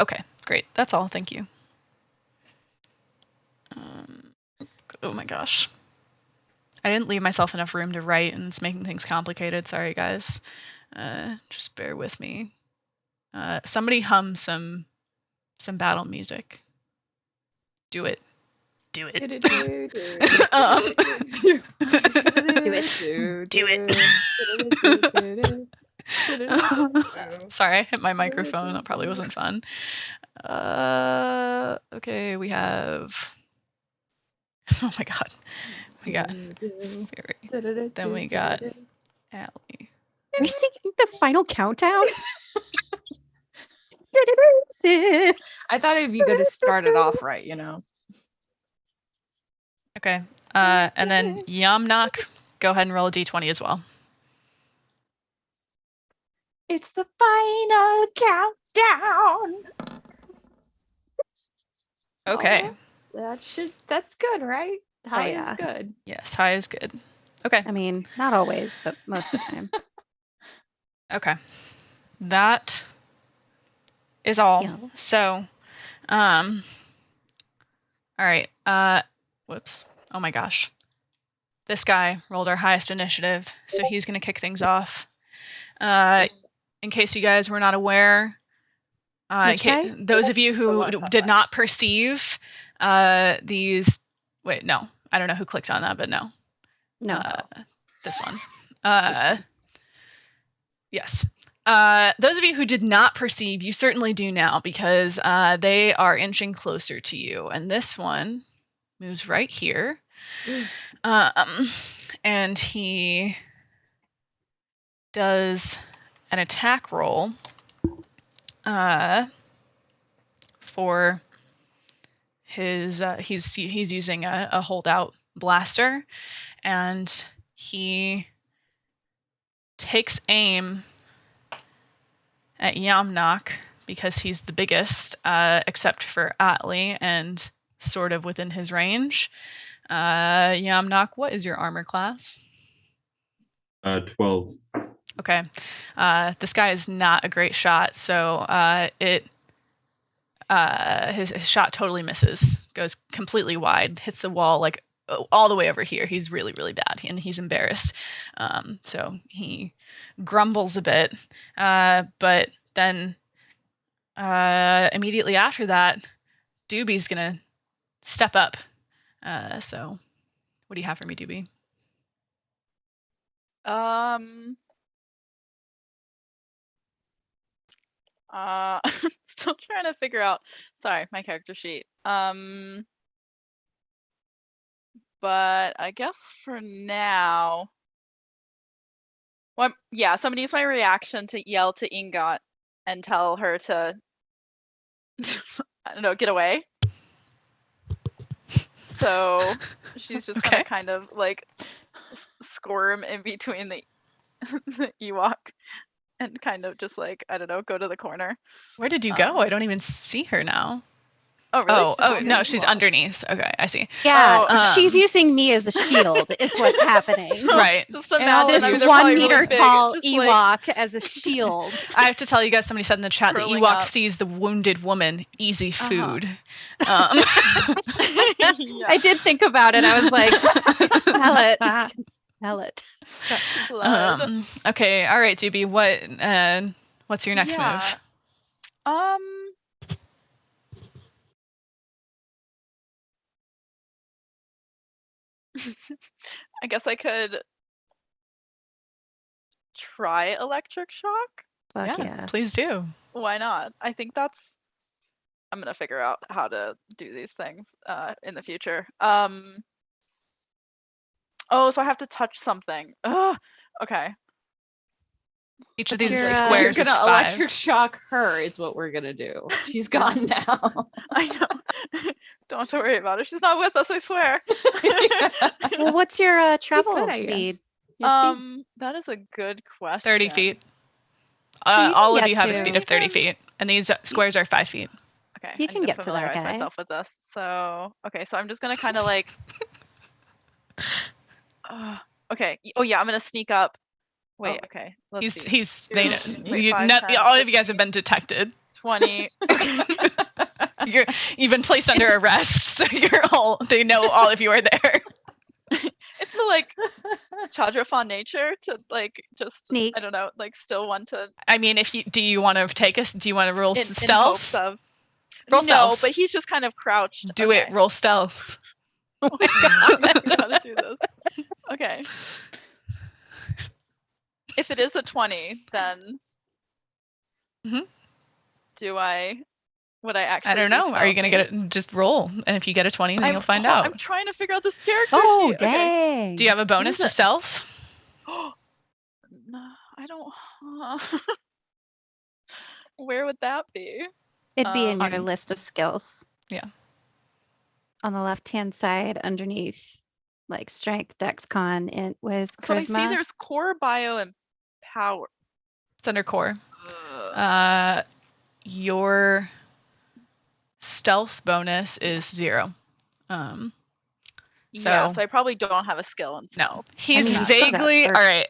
Okay, great. That's all. Thank you. Oh my gosh. I didn't leave myself enough room to write, and it's making things complicated. Sorry, guys. Just bear with me. Somebody hum some battle music. Do it. Do it. Do it. Sorry, I hit my microphone. That probably wasn't fun. Okay, we have. Oh my god. We got Fury. Then we got Allie. Are you singing the final countdown? I thought it'd be good to start it off right, you know. Okay. And then Yamnock, go ahead and roll a d20 as well. It's the final countdown. Okay. Oh, that's good, right? High is yeah. good. Yes, high is good. Okay. I mean, not always, but most of the time. Okay. That is all. Yeah. So, all right. Whoops. Oh my gosh. This guy rolled our highest initiative, so he's going to kick things off. In case you guys were not aware, Which guy? those of you who ones on did not left. perceive these, wait, no, I don't know who clicked on that, but no. No. This one. Yes. Those of you who did not perceive, you certainly do now because they are inching closer to you. And this one moves right here. And he does an attack roll for his he's using a holdout blaster, and he takes aim at Yamnock because he's the biggest, except for Atli, and sort of within his range. Yamnock, what is your armor class? 12. Okay. This guy is not a great shot, so it his shot totally misses, goes completely wide, hits the wall like all the way over here. He's really, really bad, and he's embarrassed. So he grumbles a bit, but then immediately after that, Doobie's gonna step up. So what do you have for me, Doobie? Still trying to figure out. Sorry, my character sheet. But I guess for now, well, yeah. So I'm gonna use my reaction to yell to Ingot and tell her to, I don't know, get away. So she's just gonna kind of like squirm in between the Ewok and kind of just like, I don't know, go to the corner. Where did you go? I don't even see her now. Oh, really? Oh, no, she's underneath. Okay, I see. Yeah, she's using me as a shield is what's happening. Right. Just imagine This they're 1 probably meter really big, tall just, Ewok like, as a shield. I have to tell you guys, somebody said in the chat that Curling Ewok up. sees the wounded woman, easy food. yeah. I did think about it. I was like, I smell it. I can smell it. Blood. Okay, all right, Doobie, what's your next move? I guess I could try electric shock. Fuck Yeah, yeah. please do. Why not? I think that's. I'm gonna figure out how to do these things in the future. Oh, so I have to touch something. Ugh. Okay. Each of What's these your, You're squares is gonna 5. electric shock her is what we're gonna do. She's gone now. I know. Don't have to worry about it. She's not with us, I swear. Well, what's your travel could, I speed? guess. Your speed? That is a good question. 30 feet. So you can All of get you have a to- speed of 30 feet, and these squares are 5 feet. Okay, You I can need get to to that familiarize guy. myself with this. So, okay, so I'm just gonna kind of like. Okay. Oh yeah, I'm gonna sneak up. Wait. Okay. Let's see. Wait, 5, 10, All of you guys have 15, been detected. 20. You've been placed under arrest, so they know all of you are there. It's the like Chadrafon nature to like just Sneak. I don't know, like still want to I mean, do you want to take us? Do you want to roll in stealth? hopes of. Roll No, stealth. but he's just kind of crouched. Do it. Roll stealth. Oh my god, I gotta do this. Okay. If it is a 20, then Mhm. would I actually? I don't know. Are you gonna stealthy? get it? Just roll, and if you get a 20, then you'll find I'm out. trying to figure out this character Oh, sheet. Okay. dang. Do you have a bonus to This is stealth? No, I don't. Where would that be? It'd be in your on- list of skills. Yeah. On the left-hand side, underneath, like strength, dex, con, and with So I charisma. see there's core, bio, and power. It's under core. Your stealth bonus is 0. Yeah, so- so I probably don't have a skill in No, stealth. he's you still got vaguely all 30. right.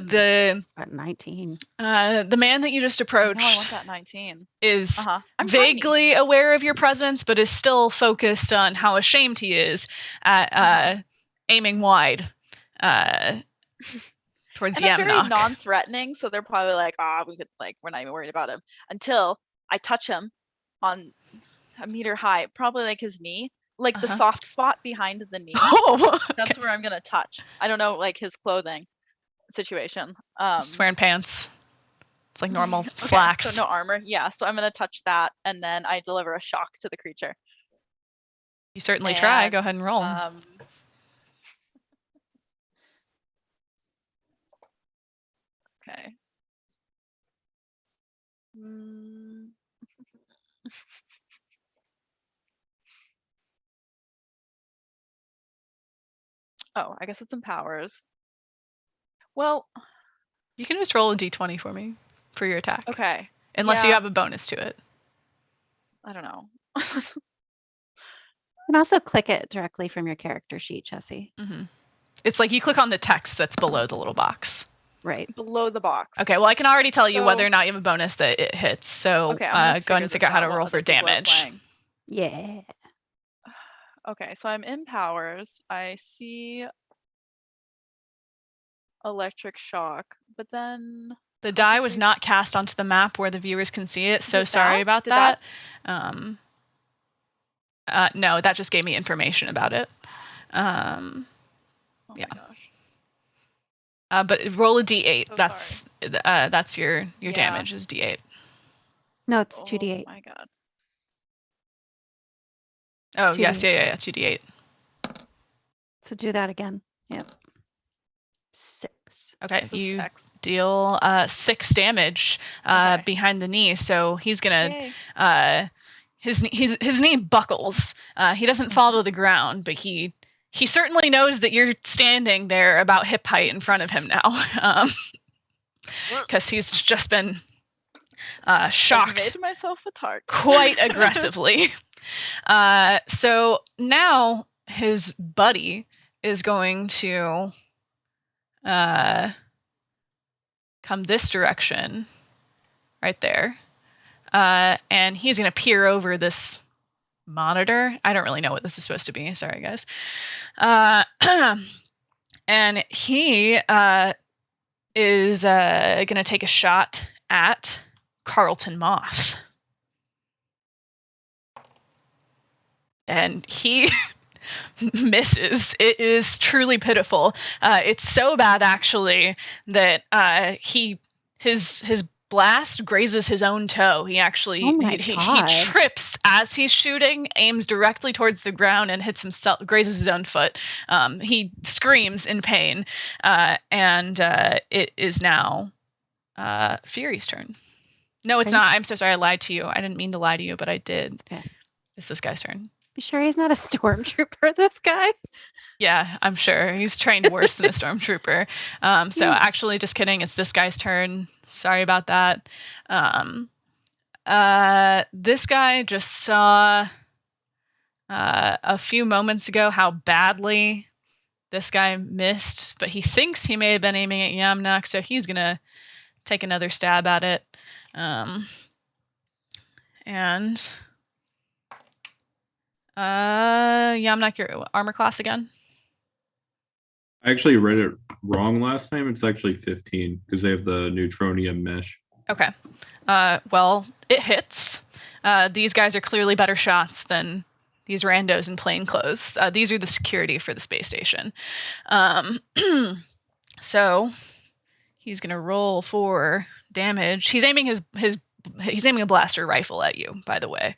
The At 19. the man that you just No, I want approached that 19. is I'm tiny. vaguely aware of your presence, but is still focused on how ashamed he is at aiming wide towards And I'm very Yamnock. non-threatening, so they're probably like, we could we're not even worried about him until I touch him on a meter high, probably like his knee, like the soft spot behind the knee. Oh, That's where I'm gonna touch. I don't know, like his clothing situation. just wearing pants. It's like normal Okay, slacks. So no armor. Yeah, so I'm gonna touch that, and then I deliver a shock to the creature. You certainly try. Go ahead and roll. Okay. Oh, I guess it's in powers. Well, You can just roll a d20 for me for your attack. okay. Unless you Yeah. have a bonus to it. I don't know. You can also click it directly from your character sheet, Jesse. It's like you click on the text that's below the little box. Right. below the box. Okay, well, I can already tell you whether So- or not you have a bonus that it hits. So Okay, I'm gonna go ahead and figure out how to while roll for other people are damage. playing. Yeah. Okay, so I'm in powers. I see electric shock, but then The die was concentration- not cast onto the map where the viewers can see it, so it sorry that? about Did that. that- No, that just gave me information about it. Oh Yeah. my gosh. But roll a d8. So That's your Yeah. damage is d8. No, it's Oh 2d8. my god. Oh, It's yes, 2d8. yeah, 2d8. So do that again. Yep. 6. Okay, So you 6. deal 6 damage Okay. behind the knee, so he's gonna Yay. his knee buckles. He doesn't fall to the ground, but he certainly knows that you're standing there about hip height in front of him now, because he's just been I've shocked made myself a target. quite aggressively. So now his buddy is going to come this direction, right there, and he's going to peer over this monitor. I don't really know what this is supposed to be. Sorry, guys. And he is going to take a shot at Carlton Moth. And he misses. It is truly pitiful. It's so bad, actually, that his blast grazes his own toe. He actually Oh my he God. trips as he's shooting, aims directly towards the ground, and hits himself, grazes his own foot. He screams in pain, and it is now Fury's turn. No, it's Okay. not. I'm so sorry. I lied to you. I didn't mean to lie to you, but I did. Okay. It's this guy's turn. You sure he's not a stormtrooper, this guy? Yeah, I'm sure. He's trained worse than a stormtrooper. So Yeesh. actually, just kidding. It's this guy's turn. Sorry about that. This guy just saw a few moments ago how badly this guy missed, but he thinks he may have been aiming at Yamnock, so he's going to take another stab at it. And Yamnock, your armor class again? I actually read it wrong last time. It's actually 15 because they have the neutronium mesh. Okay. Well, it hits. These guys are clearly better shots than these randos in plain clothes. These are the security for the space station. So he's gonna roll for damage. He's aiming he's aiming a blaster rifle at you, by the way.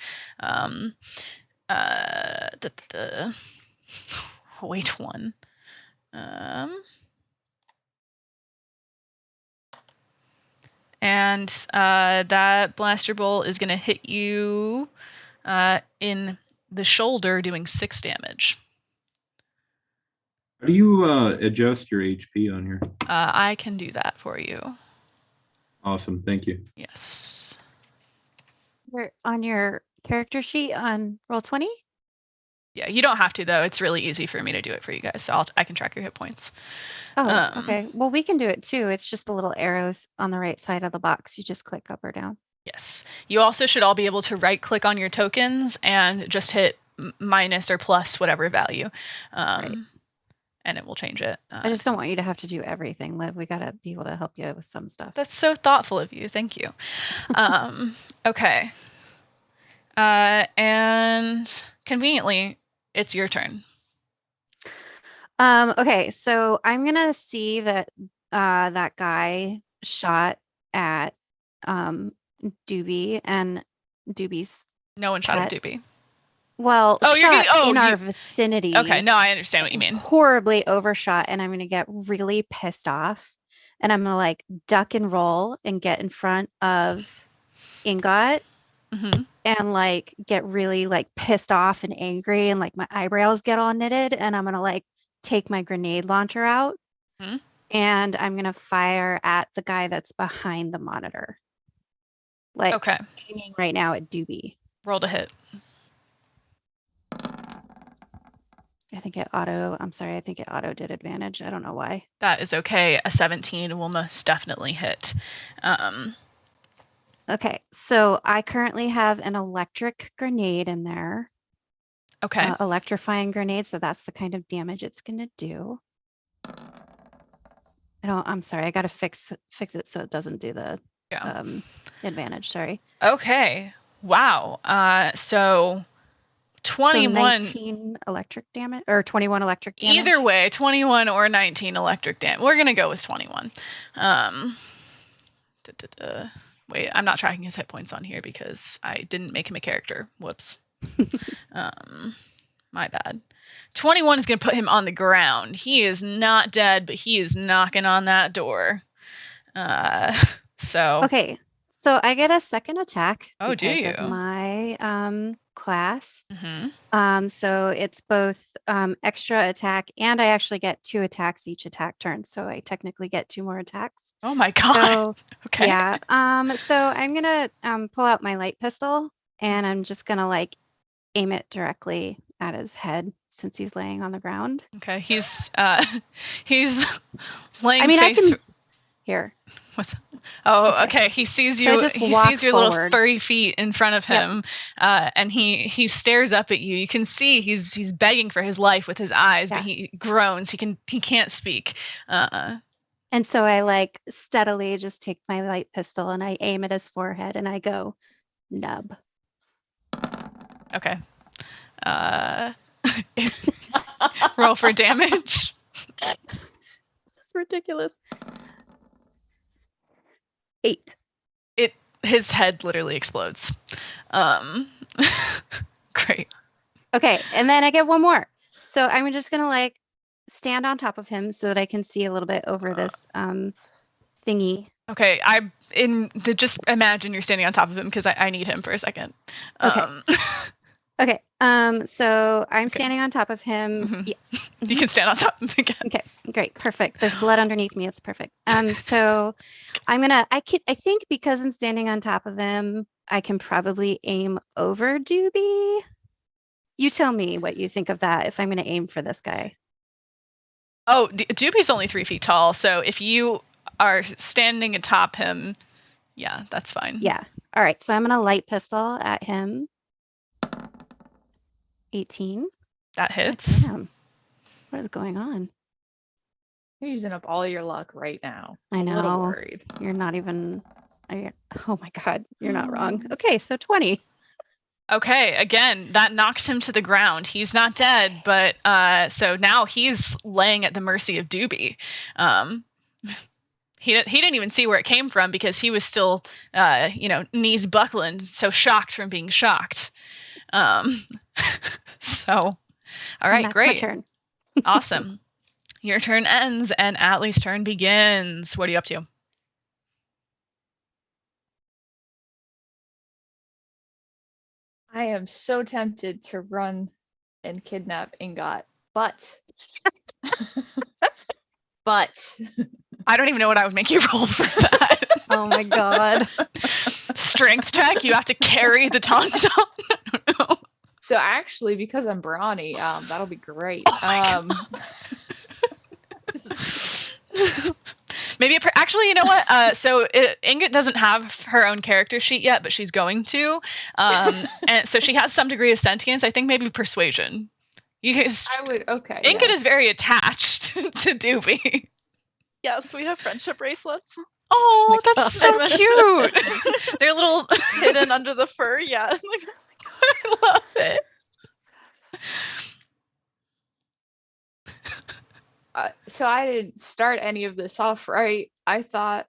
Wait one. And that blaster bolt is going to hit you in the shoulder, doing 6 damage. How do you adjust your HP on here? I can do that for you. Awesome. Thank you. Yes. On your character sheet on Roll20? Yeah, you don't have to, though. It's really easy for me to do it for you guys, so I can track your hit points. Oh, okay. Well, we can do it too. It's just the little arrows on the right side of the box. You just click up or down. Yes. You also should all be able to right-click on your tokens and just hit minus or plus whatever value. Right. And it will change it. I just don't want you to have to do everything, Liv. We got to be able to help you with some stuff. That's so thoughtful of you. Thank you. Okay. And conveniently, it's your turn. Okay, so I'm gonna see that that guy shot at Doobie, and Doobie's No one shot at Pet. Doobie. well Oh, you're shot getting- in you- our vicinity. Okay, no, I understand what you mean. Horribly overshot, and I'm gonna get really pissed off, and I'm gonna like duck and roll and get in front of Ingot Hmm. and like get really like pissed off and angry, and like my eyebrows get all knitted, and I'm gonna like take my grenade launcher out, Mhm. and I'm gonna fire at the guy that's behind the monitor, like Okay, aiming right now at Doobie. roll to hit. I think it auto did advantage. I don't know why. That is okay. A 17 will most definitely hit. Okay, so I currently have an electric grenade in there. Okay. Electrifying grenade, so that's the kind of damage it's gonna do. I'm sorry, I gotta fix it so it doesn't do the Yeah. advantage. Sorry. Okay. Wow. So 21. So 19 electric damage or 21 electric damage. Either way, 21 or 19 electric damage. We're gonna go with 21. Wait, I'm not tracking his hit points on here because I didn't make him a character. Whoops. My bad. 21 is gonna put him on the ground. He is not dead, but he is knocking on that door. So. Okay, so I get a second attack Oh, do because you? of my class. Mm-hmm. So it's both extra attack, and I actually get 2 attacks each attack turn. So I technically get 2 more attacks. Oh my god. So Okay. yeah. So I'm gonna pull out my light pistol, and I'm just gonna like aim it directly at his head since he's laying on the ground. Okay. He's laying I mean, face. I can here. What's? Oh, okay. He sees So I you. just He walk sees your little forward. furry feet in front of him, and he stares up at you. You can see he's begging for his life with his eyes, but he groans. He can't speak. And so I like steadily just take my light pistol and I aim at his forehead and I go, nub. Okay. Roll for damage. It's ridiculous. 8. His head literally explodes. Great. Okay, and then I get one more. So I'm just gonna like stand on top of him so that I can see a little bit over this thingy. Okay, just imagine you're standing on top of him because I need him for a second. Okay. Okay. So I'm standing on top of him. Mhm. Yeah. You can stand on top of him again. Okay, great, perfect. There's blood underneath me. It's perfect. So I think because I'm standing on top of him, I can probably aim over Doobie. You tell me what you think of that if I'm gonna aim for this guy. Oh, Doobie's only 3 feet tall, so if you are standing atop him, yeah, that's fine. Yeah. All right. So I'm gonna light pistol at him. 18. That hits. Damn. What is going on? You're using up all your luck right now. I I'm a little know. worried. You're not even. Oh my God. You're not wrong. Okay. So 20. Okay, again, that knocks him to the ground. He's not dead, but so now he's laying at the mercy of Doobie. He didn't even see where it came from because he was still, knees buckling, so shocked from being shocked. So, all right, That's great. my turn. Awesome. Your turn ends and Atlee's turn begins. What are you up to? I am so tempted to run and kidnap Ingot, but I don't even know what I would make you roll for that. Oh my God. Strength check. You have to carry the tauntaun. I don't know. so actually, because I'm brawny, that'll be great. Oh my Maybe actually, you know what? So Ingot doesn't have her own character sheet yet, but she's going to. And so she has some degree of sentience. I think maybe persuasion. I would. Okay. Ingot is very attached to Doobie. Yes, we have friendship bracelets Oh, that's so God. cute. They're little. hidden under the fur. Yeah. I love it. So I didn't start any of this off right. I thought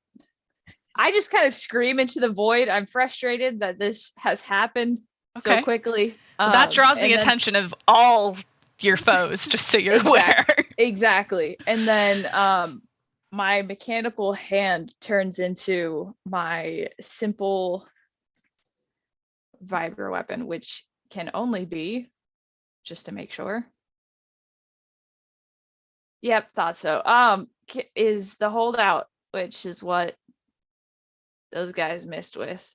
I just kind of scream into the void. I'm frustrated that this has happened so Okay. quickly. That draws the and then- attention of all your foes, just so you're aware. Exactly. And then my mechanical hand turns into my simple vibro weapon, which can only be, just to make sure. Yep, thought so. Is the holdout, which is what those guys missed with.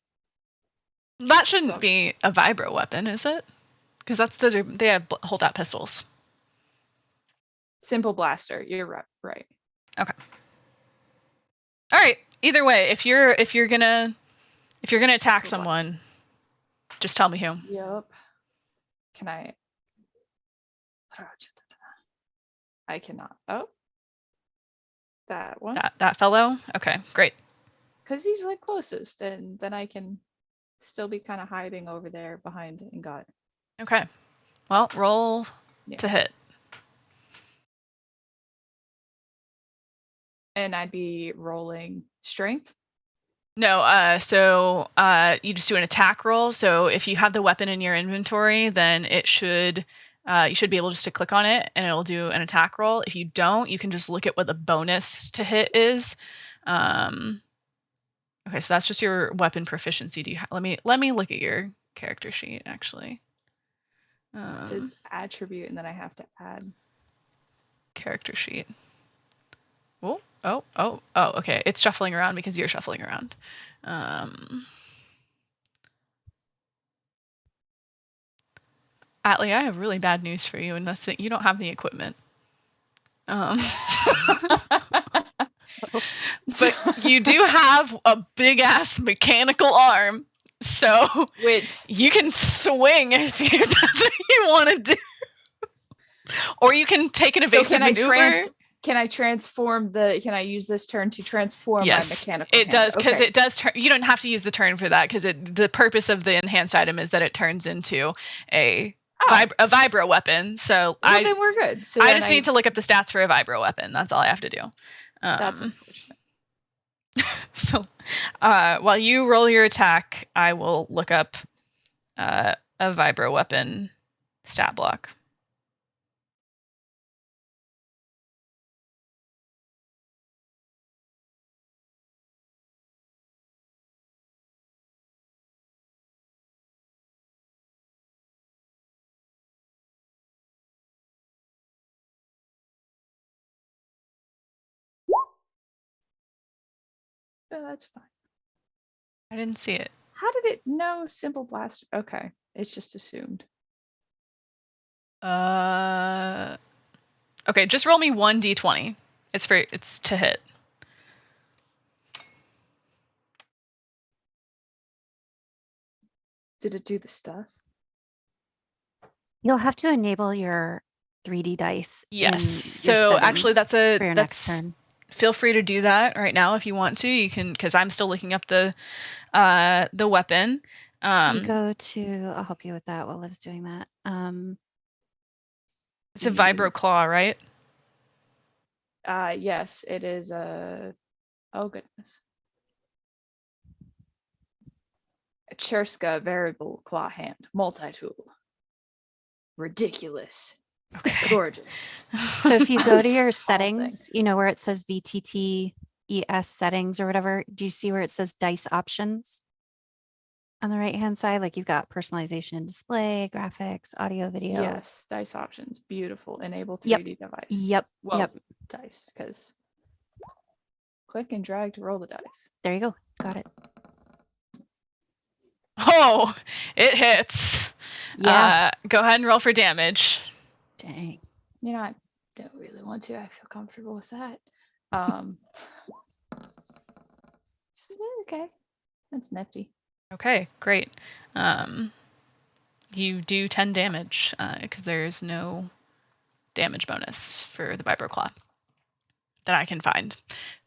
That shouldn't So- be a vibro weapon, is it? Because they have holdout pistols. Simple blaster. You're right. Okay. All right. Either way, if you're gonna attack For what? someone, just tell me who. Yup. Can I? I cannot. Oh, that one. That fellow. Okay, great. Because he's like closest, and then I can still be kind of hiding over there behind Ingot. Okay. Well, roll Yeah. to hit. And I'd be rolling strength. No, so you just do an attack roll. So if you have the weapon in your inventory, then it should you should be able just to click on it and it'll do an attack roll. If you don't, you can just look at what the bonus to hit is. Okay, so that's just your weapon proficiency. Do you let me look at your character sheet actually. It says attribute, and then I have to add Character sheet. Oh, okay. It's shuffling around because you're shuffling around. Atlee, I have really bad news for you, and that's that you don't have the equipment. But you do have a big ass mechanical arm, so which you can swing if that's what you want to do, or you can take an evasive maneuver. Can I transform Can I use this turn to transform my mechanical? It does, because it does turn. You don't have to use the turn for that, because the purpose of the enhanced item is that it turns into a vibro weapon. So then we're good. So I just need to look up the stats for a vibro weapon. That's all I have to do. That's unfortunate. So while you roll your attack, I will look up a vibro weapon stat block. Oh, that's fine. I didn't see it. How did it know simple blaster? Okay, it's just assumed. Okay, just roll me 1d20. It's to hit. Did it do the stuff? You'll have to enable your 3D dice. Yes. in your So actually, settings for your next that's. turn. Feel free to do that right now if you want to. You can, because I'm still looking up the weapon. You go to. I'll help you with that while Liv's doing that. It's a vibro claw, right? Yes, it is a. Oh goodness. A Cherska variable claw hand, multi-tool. Ridiculous. Okay. Gorgeous. So if you go to your This whole thing. settings, you know where it says VTT ES settings or whatever. Do you see where it says dice options on the right hand side? Like you've got personalization, display, graphics, audio, video. Yes, dice options. Beautiful. Enable Yep. 3D device. Yep. Well, Yep. dice, because click and drag to roll the dice. There you go. Got it. Oh, it hits. Yeah. Go ahead and roll for damage. Dang. You know, I don't really want to. I feel comfortable with that. Okay. That's nifty. Okay, great. You do 10 damage because there's no damage bonus for the vibro claw that I can find.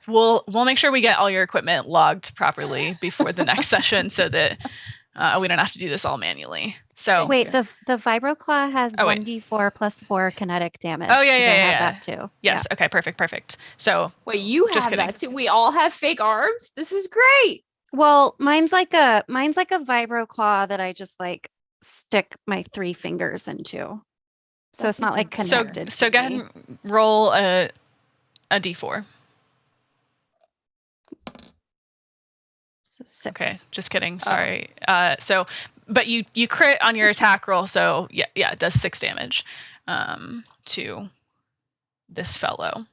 We'll make sure we get all your equipment logged properly before the next session, so that we don't have to do this all manually. So Wait, the vibro claw has Oh, wait. 1d4 plus 4 kinetic damage. Oh, yeah, 'cause yeah, I yeah, have yeah. that too. yes, okay, perfect. So Wait, you Just have kidding. that too? We all have fake arms? This is great. Well, mine's like a vibro claw that I just like stick my 3 fingers into. So That's it's not like even so better. connected. so to go ahead me. and roll a d4. So 6. Okay, just kidding. Sorry. So, but you crit on your attack roll, so yeah, it does 6 damage to this fellow.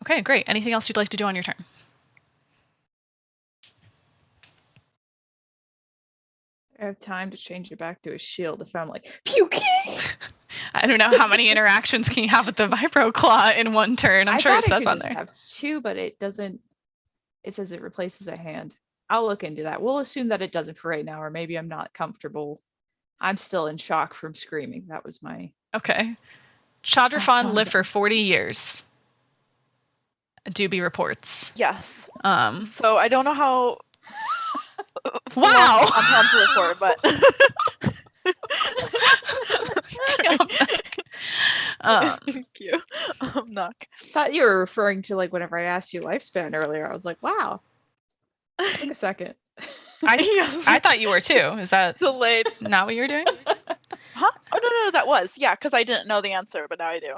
Okay, great. Anything else you'd like to do on your turn? have time to change it back to a shield if I'm like, puke? I don't know how many interactions can you have with the Vibro Claw in one turn. I'm sure it says on there. I have 2, but it doesn't. It says it replaces a hand. I'll look into that. We'll assume that it doesn't for right now, or maybe I'm not comfortable. I'm still in shock from screaming. That was my... Okay. That's Chadrafon what lived I'm for 40 years. Doobie reports. Yes. Um, So I don't know how Wow. long Tom's live for, but thank you. Knock. thought you were referring to like whenever I asked you lifespan earlier. I was like, wow. Took a second. I thought you were too. Is that Delayed. not what you were doing? Huh? Oh no, that was. Yeah, because I didn't know the answer, but now I do.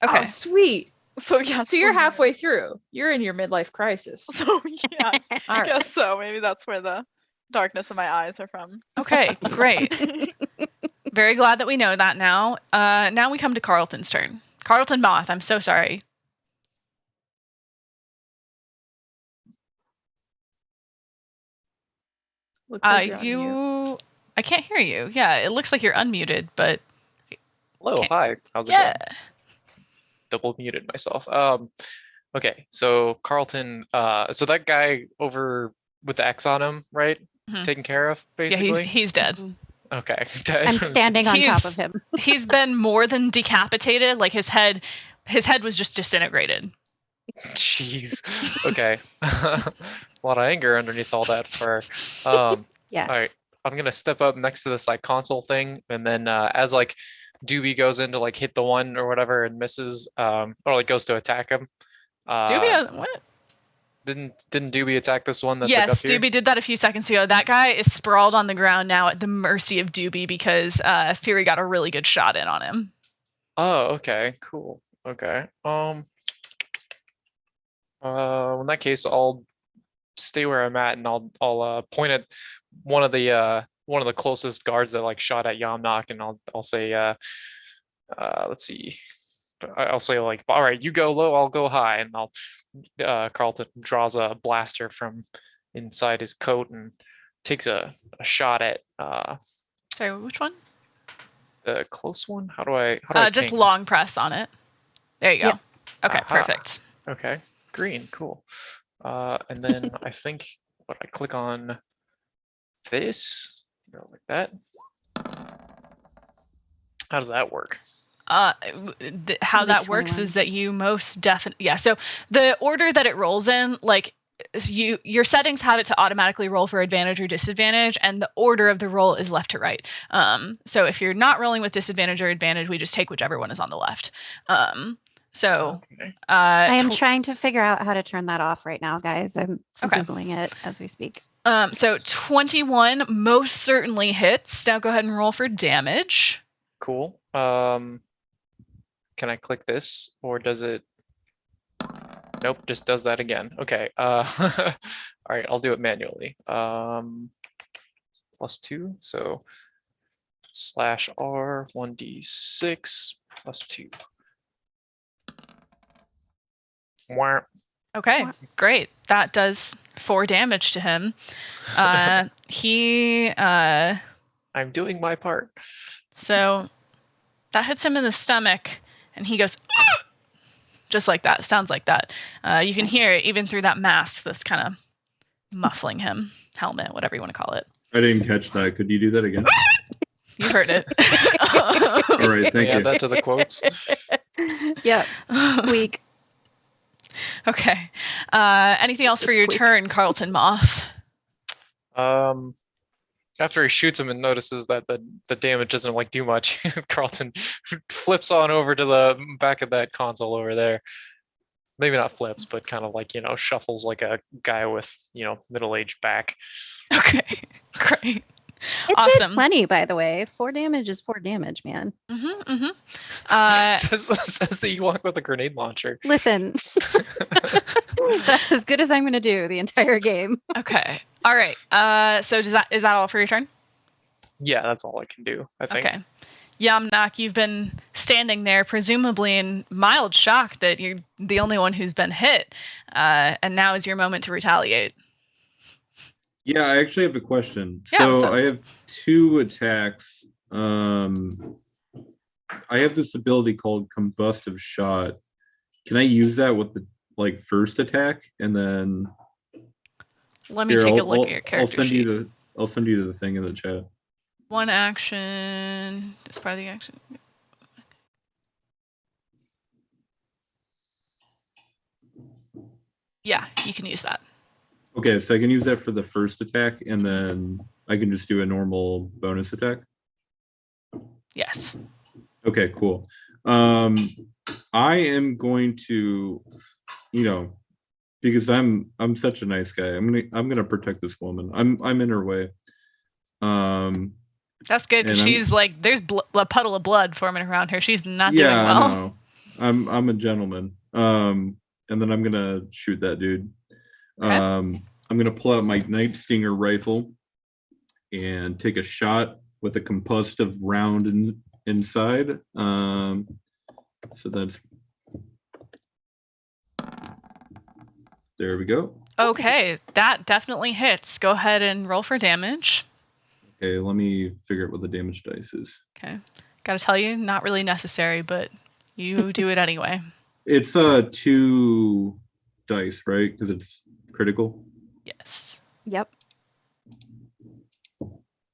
Okay. Oh, sweet. So yeah. So you're halfway through. You're in your midlife crisis. So yeah, All I right. guess so. Maybe that's where the darkness in my eyes are from. Okay, great. Very glad that we know that now. Now we come to Carlton's turn. Carlton Moth, I'm so sorry. Looks like you're on mute. I can't hear you. Yeah, it looks like you're unmuted, but Hello, Can't- hi. How's it yeah. going? Double muted myself. Okay, so Carlton, so that guy over with the X on him, right? Mhm. Taken care of, Yeah, basically. he's dead. Okay. I'm standing on top of him. He's been more than decapitated. Like his head was just disintegrated. Jeez. Okay. A lot of anger underneath all that fur. Yes. All right. I'm gonna step up next to this like console thing, and then as like Doobie goes in to like hit the one or whatever and misses, or like goes to attack him. Doobie, what? Didn't Doobie attack this one that's like Yes, up here? Doobie did that a few seconds ago. That guy is sprawled on the ground now at the mercy of Doobie because Fury got a really good shot in on him. Oh, okay, cool. Okay. In that case, I'll stay where I'm at, and I'll point at one of the closest guards that like shot at Yamnock, and I'll say, let's see, I'll say like, all right, you go low, I'll go high, and Carlton draws a blaster from inside his coat and takes a shot at Sorry, which one? the close one. How do I Just ping? long press on it. There you go. Yeah. Okay, Aha. perfect. Okay, green, cool. And then I think what I click on this, go like that. How does that work? How Maybe that works 21. is that you most definitely, yeah. So the order that it rolls in, like your settings have it to automatically roll for advantage or disadvantage, and the order of the roll is left to right. So if you're not rolling with disadvantage or advantage, we just take whichever one is on the left. So Okay. I am trying to figure out how to turn that off right now, guys. I'm Okay. Googling it as we speak. So 21 most certainly hits. Now go ahead and roll for damage. Cool. Can I click this, or does it? Nope, just does that again. Okay. All right, I'll do it manually. +2, so /R 1d6 +2. Wah. Okay, great. That does 4 damage to him. I'm doing my part. So that hits him in the stomach, and he goes just like that. Sounds like that. You can hear it even through that mask that's kind of muffling him, helmet, whatever you want to call it. I didn't catch that. Could you do that again? You heard it. All right, thank Add you. that to the quotes. Yep. Squeak. Okay. Anything else just a for your squeak. turn, Carlton Moth? After he shoots him and notices that the damage doesn't like do much, Carlton flips on over to the back of that console over there. Maybe not flips, but kind of like, shuffles like a guy with, middle-aged back. Okay, great. It Awesome. did plenty, by the way. 4 damage is 4 damage, man. Says the Ewok with a grenade launcher. Listen, that's as good as I'm going to do the entire game. Okay. All right. So is that all for your turn? Yeah, that's all I can do, I think. Okay. Yamnock, you've been standing there, presumably in mild shock that you're the only one who's been hit, and now is your moment to retaliate. Yeah, I actually have a question. Yeah, what's So up? I have 2 attacks. I have this ability called Combustive Shot. Can I use that with the first attack, and then Let me here take a look at your I'll character send sheet. I'll send you the thing in the chat. One action. It's part of the action. Yeah, you can use that. Okay, so I can use that for the first attack, and then I can just do a normal bonus attack. Yes. Okay, cool. I am going to, because I'm such a nice guy. I'm gonna protect this woman. I'm in her way. That's good because And I'm- she's like, there's a puddle of blood forming around her. She's not doing yeah, well. I know. I'm a gentleman. And then I'm gonna shoot that dude. Okay. I'm gonna pull out my Night Stinger rifle and take a shot with a combustive round inside. So that's there we go. Okay, that definitely hits. Go ahead and roll for damage. Okay, let me figure out what the damage dice is. Okay. Gotta tell you, not really necessary, but you do it anyway. It's 2 dice, right? Because it's critical. Yes. Yep.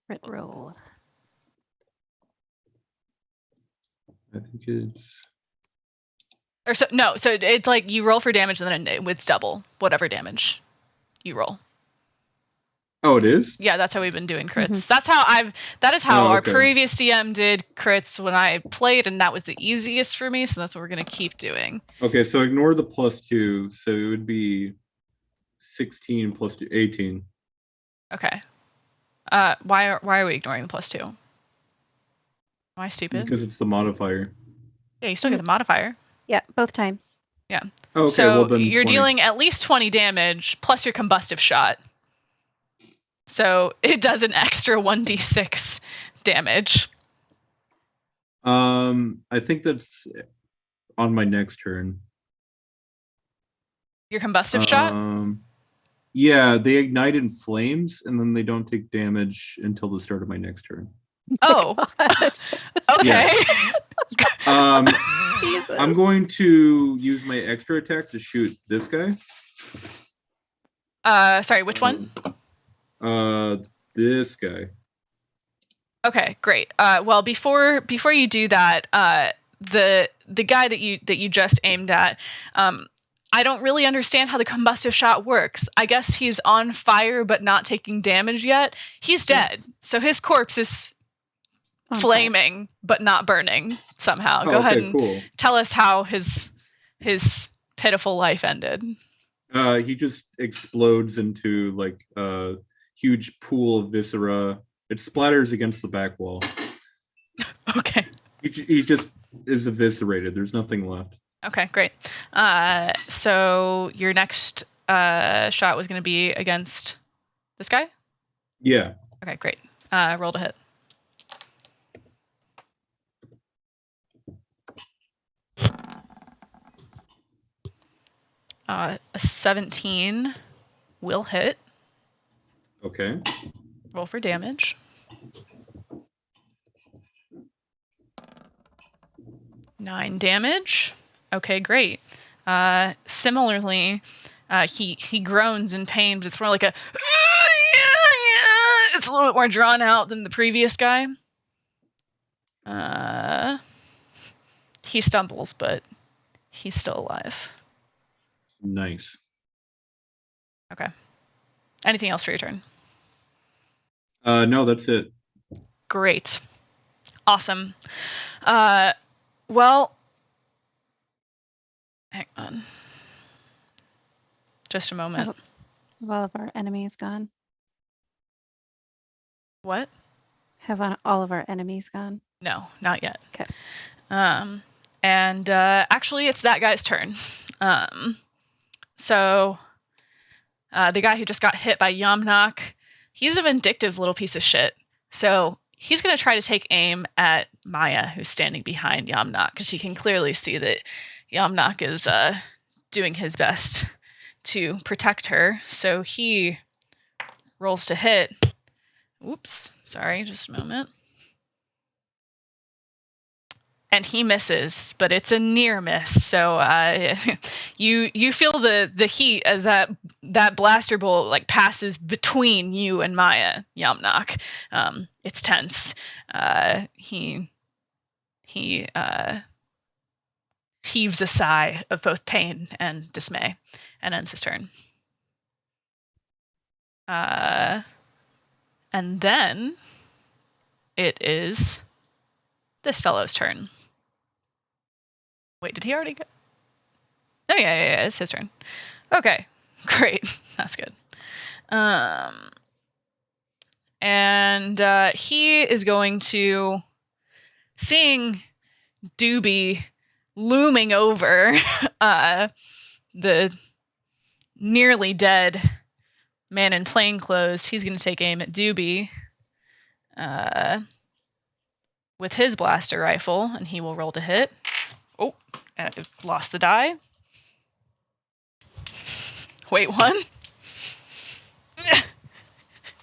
Crit roll. I think it's Or so it's like you roll for damage and then it's double whatever damage you roll. oh, it is. Yeah, that's how we've been doing crits. Mhm. That is how Oh, our okay. previous DM did crits when I played, and that was the easiest for me, so that's what we're gonna keep doing. Okay, so ignore the +2, so it would be 16 plus 2, 18. Okay. Why are we ignoring the +2? Am I stupid? Because it's the modifier. Yeah, you still get the modifier. Yeah, both times. Oh, okay, So well then you're 20. dealing at least 20 damage plus your combustive shot. So it does an extra 1d6 damage. I think that's on my next turn. Your combustive shot? Yeah, they ignite in flames, and then they don't take damage until the start of my next turn. Oh. God. Okay. Jesus. I'm going to use my extra attack to shoot this guy. Sorry, which one? This guy. Okay, great. Well, before you do that, the guy that you just aimed at, I don't really understand how the combustive shot works. I guess he's on fire but not taking damage yet. He's dead, Yes. so his corpse is On fire. flaming but not burning somehow. Oh, Go ahead okay, and cool. tell us how his pitiful life ended. He just explodes into like a huge pool of viscera. It splatters against the back wall. Okay. He just is eviscerated. There's nothing left. Okay, great. So your next shot was going to be against this guy? Yeah. Okay, great. Roll to hit. A 17 will hit. Okay. Roll for damage. Nine damage. Okay, great. Similarly, he groans in pain, but it's more like a it's a little bit more drawn out than the previous guy. He stumbles, but he's still alive. Nice. Okay. Anything else for your turn? No, that's it. Great. Awesome. Well, hang on. Just a moment. Have all of our enemies gone? What? Have all of our enemies gone? No, not yet. Okay. And actually, it's that guy's turn. So the guy who just got hit by Yamnock, he's a vindictive little piece of shit. So he's going to try to take aim at Maya, who's standing behind Yamnock, because he can clearly see that Yamnock is doing his best to protect her. So he rolls to hit. Oops, sorry, just a moment. And he misses, but it's a near miss. So you feel the heat as that blaster bolt like passes between you and Maya Yamnock. It's tense. He heaves a sigh of both pain and dismay, and ends his turn. And then it is this fellow's turn. Wait, did he already go? Oh, yeah, it's his turn. Okay, great. That's good. And he is going to, seeing Doobie looming over the nearly dead man in plain clothes, he's going to take aim at Doobie with his blaster rifle, and he will roll to hit. Oh, I lost the die. Wait, one.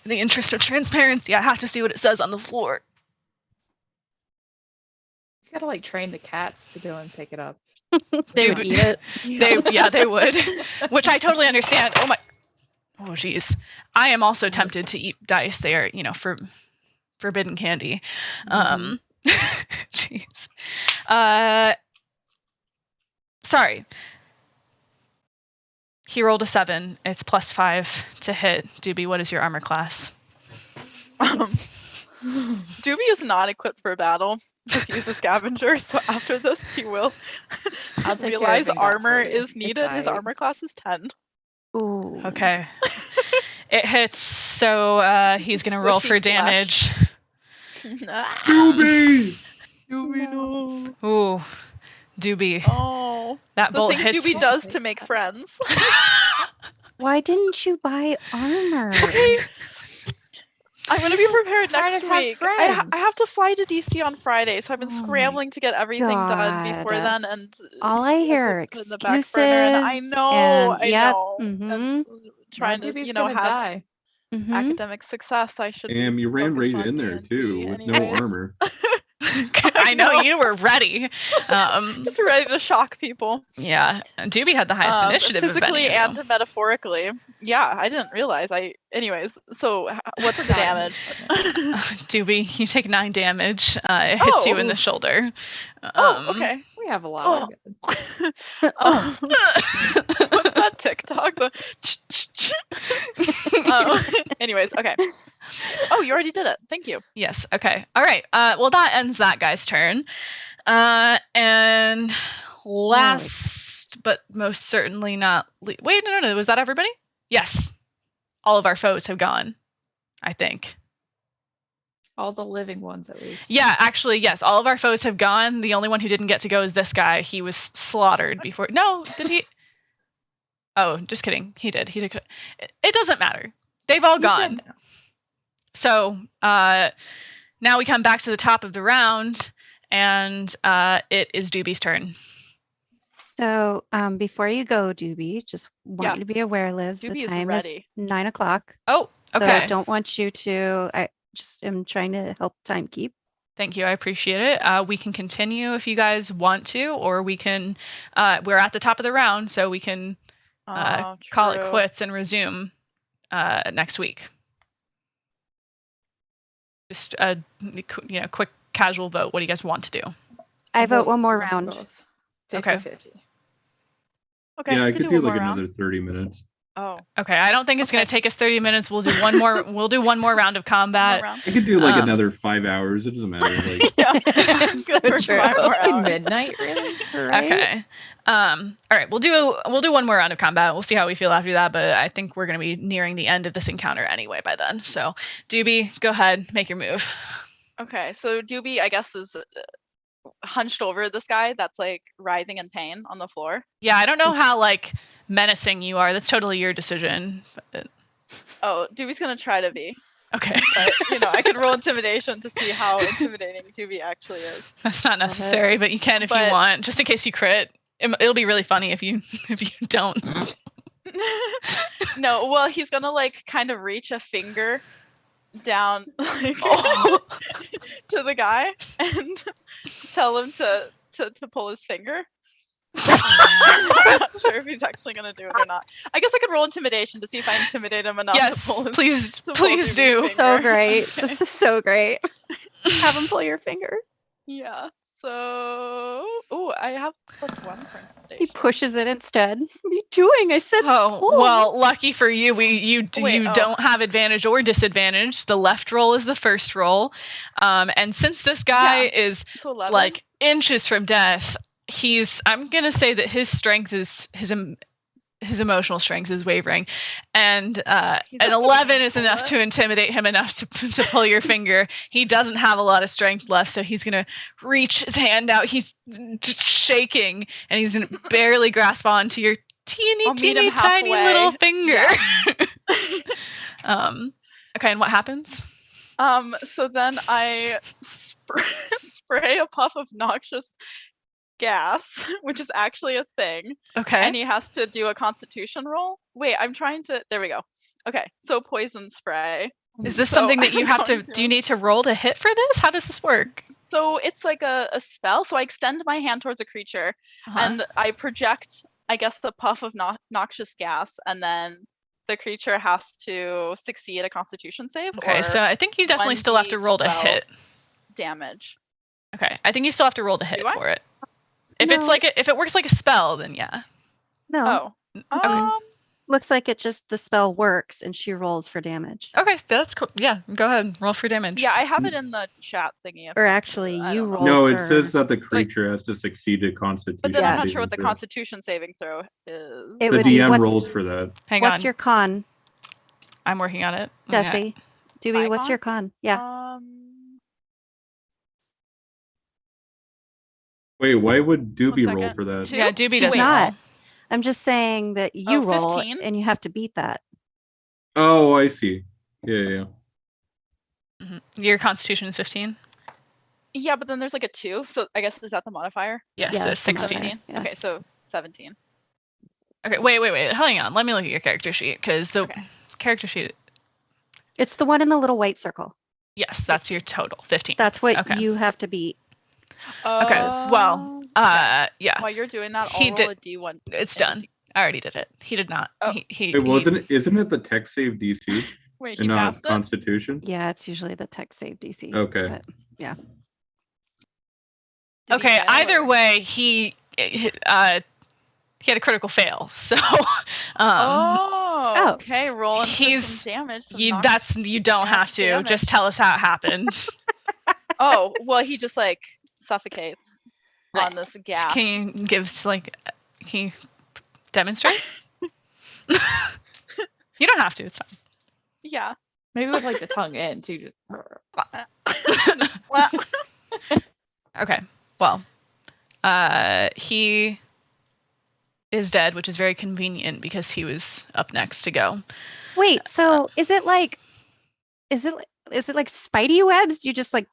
In the interest of transparency, I have to see what it says on the floor. You gotta like train the cats to go and pick it up. They would eat it. They would. Which I totally understand. Oh jeez. I am also tempted to eat dice. They are, for forbidden candy. Jeez. Sorry. He rolled a 7. It's +5 to hit. Doobie, what is your armor class? Doobie is not equipped for battle. Just use a scavenger. So after this, he will I'll take realize care of armor for you. is needed. His armor class is 10. Ooh. Okay. It hits, so he's going to roll for Squishy damage. Doobie! Doobie, no. Ooh, Doobie. Oh, That the bolt things hits. Doobie does to make friends. Why didn't you buy armor? Okay. I'm gonna be prepared Trying next to have week. I have friends. to fly to DC on Friday, so I've been Oh my scrambling to get everything done before God. then, and All I Doobie has hear been are put in the back burner, and I excuses. know, and, I yep, know, and trying to, Doobie's gonna have die. academic success. I should. Damn, be you ran focused right on in there D&D too with no anyways. armor. I know you were ready. Just ready to shock people. Yeah, Doobie had the highest initiative physically of any of and you. metaphorically. Yeah, I didn't realize. Anyways. So what's the damage? Doobie, you take 9 damage. It hits you in the shoulder. Okay. We have a lot. We're good. What's that TikTok? Anyways, okay. Oh, you already did it. Thank you. Yes. Okay. All right. Well, that ends that guy's turn. And last, but most certainly not. Wait, no. Was that everybody? Yes. All of our foes have gone, I think. All the living ones, at least. Yeah, actually, yes. All of our foes have gone. The only one who didn't get to go is this guy. He was slaughtered before. No, did he? Oh, just kidding. He did. It doesn't matter. They've all He's gone. dead now. So now we come back to the top of the round, and it is Doobie's turn. So before you go, Doobie, just want you to be aware, Liv, Doobie the is time is ready. 9 o'clock. Oh, So okay. I don't want you to. I just am trying to help time keep. Thank you. I appreciate it. We can continue if you guys want to, or we can. We're at the top of the round, so we can call it True. quits and resume next week. Just a quick casual vote. What do you guys want to do? I vote one more Go for round. both. Okay. 50-50. Okay. Yeah, I we could can do one like more round. another 30 minutes. Oh. Okay, I don't think it's going Okay. to take us 30 minutes. We'll do one more. We'll do one more round of combat. One more round. I could do like Um, another 5 hours. It doesn't matter. Like, Yeah. So Good for true. 5 more Fucking hours. midnight, really? Right? Okay. All right. We'll do one more round of combat. We'll see how we feel after that. But I think we're going to be nearing the end of this encounter anyway by then. So, Doobie, go ahead, make your move. Okay, so Doobie, I guess, is hunched over this guy that's like writhing in pain on the floor. Yeah, I don't know how like menacing you are. That's totally your decision. But, Oh, Doobie's gonna try to be, okay, but I can roll intimidation to see how intimidating Doobie actually is. that's not necessary, but you can if you But- want, just in case you crit. It'll be really funny if you don't. No, well, he's gonna like kind of reach a finger down like Oh. to the guy and tell him to pull his finger. I'm not sure if he's actually gonna do it or not. I guess I could roll intimidation to see if I intimidate him enough to Yes, pull his please, to pull please Doobie's do. finger. So great. Okay. This is so great. Have him pull your finger. Yeah. So, I have +1 for He intimidation. pushes it instead. What are you doing? I said Oh, pull. well, lucky for you, you Wait, don't have advantage or disadvantage. The left roll is the first roll. And since this guy is So 11. like inches from death, I'm going to say that his strength is his emotional strength is wavering, and He's an not gonna 11 is pull enough it. to intimidate him enough to pull your finger. He doesn't have a lot of strength left, so he's gonna reach his hand out. He's just shaking, and he's gonna barely grasp onto your I'll meet teeny him tiny halfway. little finger. Yeah. Okay, and what happens? So then I spray a puff of noxious gas, which is actually a thing, Okay. and he has to do a Constitution roll. Wait, I'm trying to. There we go. Okay, so poison spray. Is this So something that you I'm have to? going Do you need to roll to hit for this? How does this work? So it's like a spell. So I extend my hand towards a creature, Uh-huh. and I project, I guess, the puff of noxious gas, and then the creature has to succeed a Constitution save. Okay, or so I think you definitely still have to roll to 1d12 hit. damage. Okay, I think you still have to roll to hit Do I? for it. If it's No. like if it works like a spell, then yeah. No. Oh, Looks like it just the spell works and she rolls for damage. Okay, that's cool. Yeah, go ahead, roll for damage. yeah, I have it in the chat thingy. Or actually, I you don't know. roll. No, it for- says that the creature has to succeed a Constitution. But then Yeah. I'm not sure what the saving throw. Constitution saving throw is. It The would be DM what's, rolls for that. Hang what's on. your con, I'm working on it. Yeah. Jesse? Doobie, My what's con? your con? Yeah. Wait, why would Doobie roll second. for that? Two? Yeah, Doobie She's doesn't not. roll. I'm just saying that you roll 15? and you have to beat that. Oh, I see. Yeah. Mhm. Your Constitution is 15. Yeah, but then there's like a 2. So I guess is that the modifier? Yes, Yeah, so it's it's the 16. modifier. 17. Yeah. Okay, so 17. Okay, wait. Hang on. Let me look at your character sheet because the Okay. character sheet. It's the one in the little white circle. Yes, that's your total 15. That's what Okay. you have to beat. Okay. Well, yeah, While you're doing that, He I'll roll a D1. it's in done. DC. I already did it. He did not. Oh. Isn't it the tech save DC Wait, he and not passed it? Constitution? Yeah, it's usually the tech save DC. Okay. But Did he Okay. fail, Either or- way, he had a critical fail. So, Oh, Oh. okay. Roll into He's- some damage. Some you noxious don't have gas to. damage. Just tell us how it happened. Oh, well, he just like suffocates on this gas. Can you demonstrate? You don't have to. It's fine. Yeah. Maybe with like the tongue in too. Well, Okay. Well, he is dead, which is very convenient because he was up next to go. wait, so is it like spidey webs? Do you just like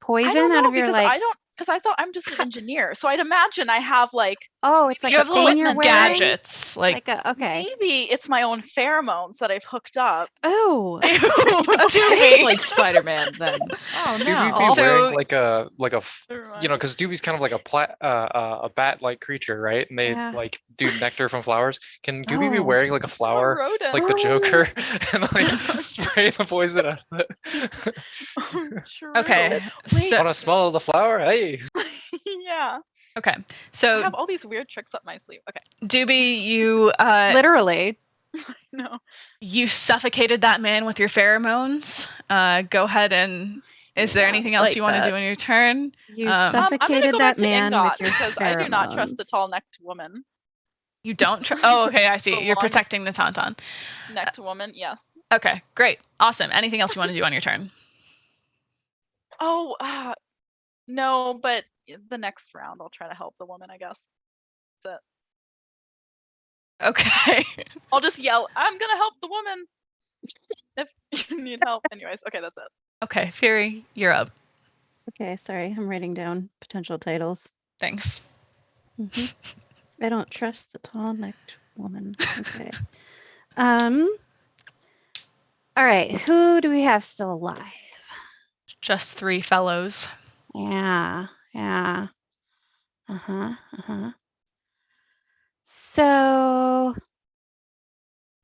poison I don't know out of your because like? I thought I'm just an engineer, so I'd imagine I have like Oh, it's like You a have thing little you're wearing. gadgets, like Okay. maybe it's my own pheromones that I've hooked up. Oh. It's like Spider-Man then. Oh Doobie no. be So- wearing like a Never mind. because Doobie's kind of like a bat-like creature, right? And they Yeah. like do nectar from flowers. Can Doobie be Oh. wearing like a A flower, rodent. like the Joker, and like spray the poison out of it? True. okay. So Want to smell the flower? Hey. Yeah. okay. I So have all these weird tricks up my sleeve. Okay. Doobie, you Literally. No. you suffocated that man with your pheromones. Go ahead and. Is there Yeah, anything else like you want that. to do on your turn? You I'm gonna I'm gonna suffocated go back that to man Ingot with your because I do not trust the pheromones. tall-necked woman. You don't. Oh, okay. I see. The You're long- protecting the tauntaun. Necked woman, yes. Okay, great, awesome. Anything else you want to do on your turn? Oh, no, but the next round I'll try to help the woman, I guess. That's it. Okay. I'll just yell, I'm gonna help the woman if you need help. Anyways, okay, that's it. Okay, Fury, you're up. Okay, sorry. I'm writing down potential titles. Thanks. I don't trust the tall-necked woman. Okay. All right, who do we have still alive? Just 3 fellows. Yeah. Uh-huh. So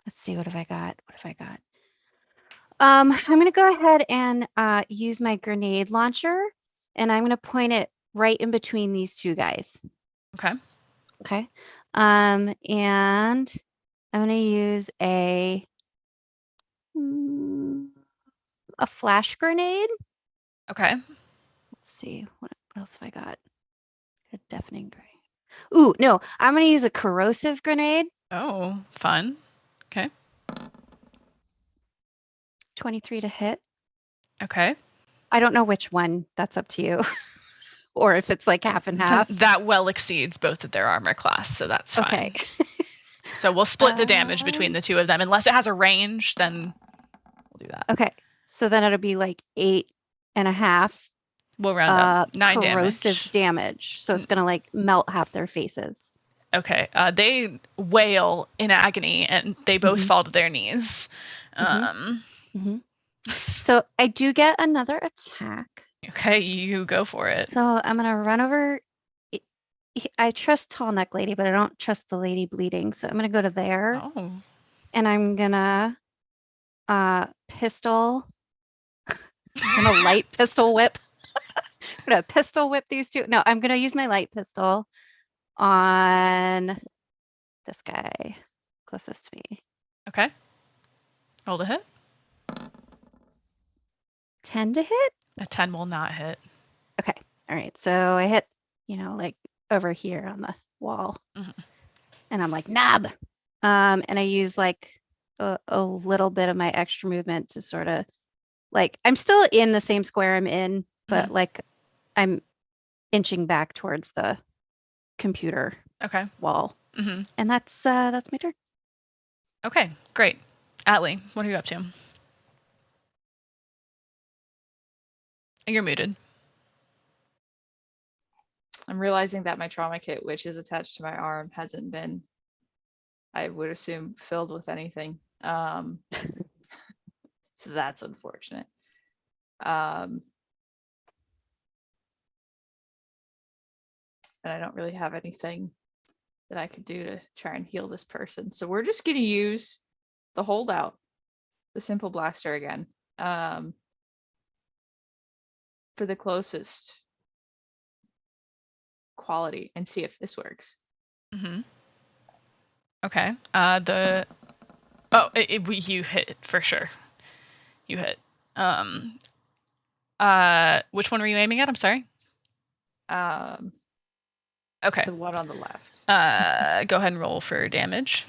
let's see, what have I got? I'm gonna go ahead and use my grenade launcher, and I'm gonna point it right in between these 2 guys. Okay. Okay. And I'm gonna use a flash grenade. Okay. Let's see, what else have I got? A deafening grenade. Ooh, no, I'm gonna use a corrosive grenade. Oh, fun. Okay. 23 to hit. Okay. I don't know which one. That's up to you. Or if it's like half and half. That well exceeds both of their armor class, so that's fine. Okay. So we'll split the damage between the 2 of them. Unless it has a range, then we'll do that. Okay. So then it'll be like 8.5. We'll round up 9 corrosive damage. So it's gonna like melt half their faces. Okay. They wail in agony and they both fall to their knees. So I do get another attack. Okay, you go for it. So I'm gonna run over. I trust Tall Neck Lady, but I don't trust the lady bleeding. So I'm gonna go to there. Oh. And I'm gonna pistol. I'm gonna light pistol whip. I'm gonna pistol whip these 2. No, I'm gonna use my light pistol on this guy closest to me. Okay. Roll to hit. 10 to hit? A 10 will not hit. Okay. All right. So I hit, like over here on the wall. And I'm like, knob. And I use like a little bit of my extra movement to sort of like, I'm still in the same square I'm in, but like I'm inching back towards the computer wall. And that's my turn. Okay, great. Atlee, what are you up to? You're muted. I'm realizing that my trauma kit, which is attached to my arm, hasn't been, I would assume, filled with anything. So that's unfortunate. And I don't really have anything that I could do to try and heal this person. So we're just going to use the Holdout, the simple blaster again, for the closest quality and see if this works. Okay. You hit for sure. You hit. Which one were you aiming at? I'm sorry. Okay. The one on the left. Go ahead and roll for damage.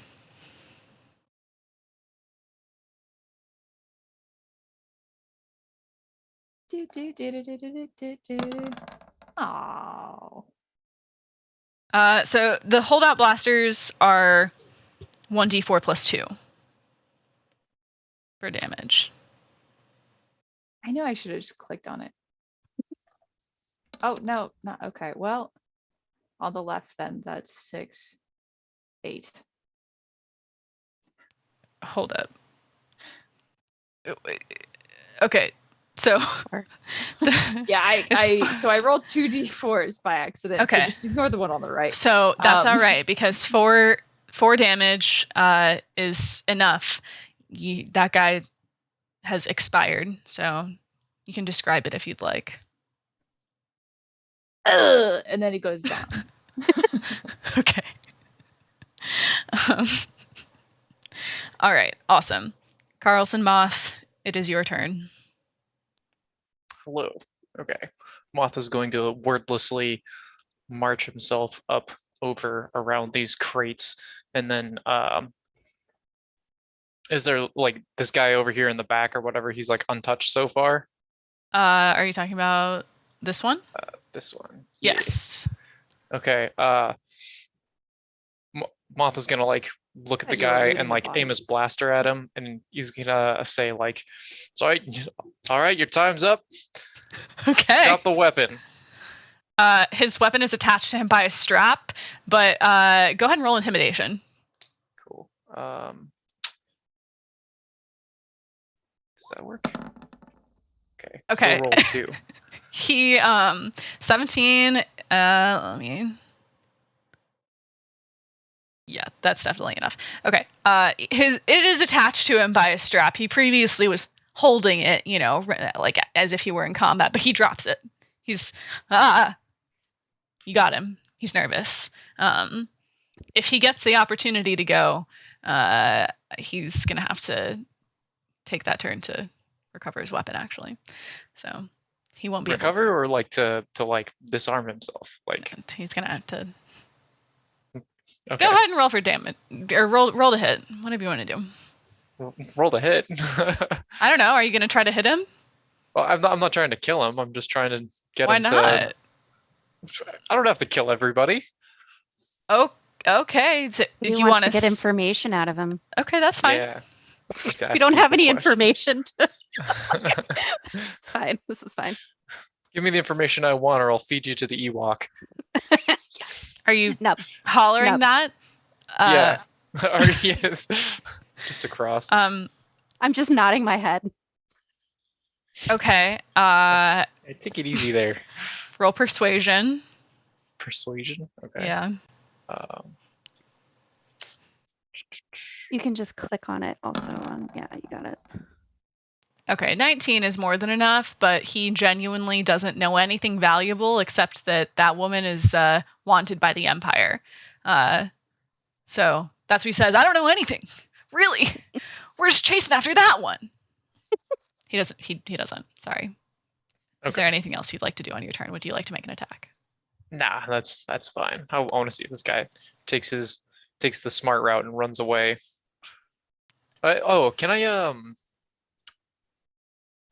Oh. So the holdout blasters are 1d4 plus 2 for damage. I knew I should have just clicked on it. Oh, no, not okay. Well, on the left then, that's 6, 8. Hold up. Okay, so yeah, I rolled 2 d4s by accident. Okay, so just ignore the one on the right. So that's all right because 4 damage is enough. That guy has expired, so you can describe it if you'd like. And then he goes down. Okay. All right, awesome. Carlson Moth, it is your turn. Hello. Okay. Moth is going to wordlessly march himself up over around these crates, and then is there like this guy over here in the back or whatever? He's like untouched so far. Are you talking about this one? This one. Yes. Yeah. Okay. Moth is gonna like look at the You are guy looting and the like aim his bodies. blaster at him, and he's gonna say like, "So, all right, your time's up. Okay. Drop the weapon." His weapon is attached to him by a strap, but go ahead and roll intimidation. Cool. Does that work? Okay. Okay. Still roll 2. He 17. Let me. Yeah, that's definitely enough. Okay. It is attached to him by a strap. He previously was holding it, you know, like as if he were in combat, but he drops it. He's you got him. He's nervous. If he gets the opportunity to go, he's gonna have to take that turn to recover his weapon, actually. So he won't be Recover or like to like disarm himself. Like he's gonna have to okay. go ahead and roll for damage or roll to hit. Whatever you want to do. Roll the hit. I don't know. Are you gonna try to hit him? Well, I'm not trying to kill him. I'm just trying to get Why him not? to. I don't have to kill everybody. Oh, okay. So He if you wants want to get information out of him. okay, that's fine. Yeah. We don't have any information. It's fine. This is fine. Give me the information I want, or I'll feed you to the Ewok. Yes. Are you No. hollering No. that? Yeah. Yes. Just across. I'm just nodding my head. Okay. Hey, take it easy there. Roll persuasion. Persuasion. Okay. Yeah. You can just click on it also. Yeah, you got it. Okay, 19 is more than enough, but he genuinely doesn't know anything valuable except that that woman is wanted by the Empire. So that's what he says. I don't know anything. Really? We're just chasing after that one. He doesn't. He doesn't. Sorry. Is there anything else you'd like to do on your turn? Would you like to make an attack? Nah, that's fine. I want to see if this guy takes the smart route and runs away. Can I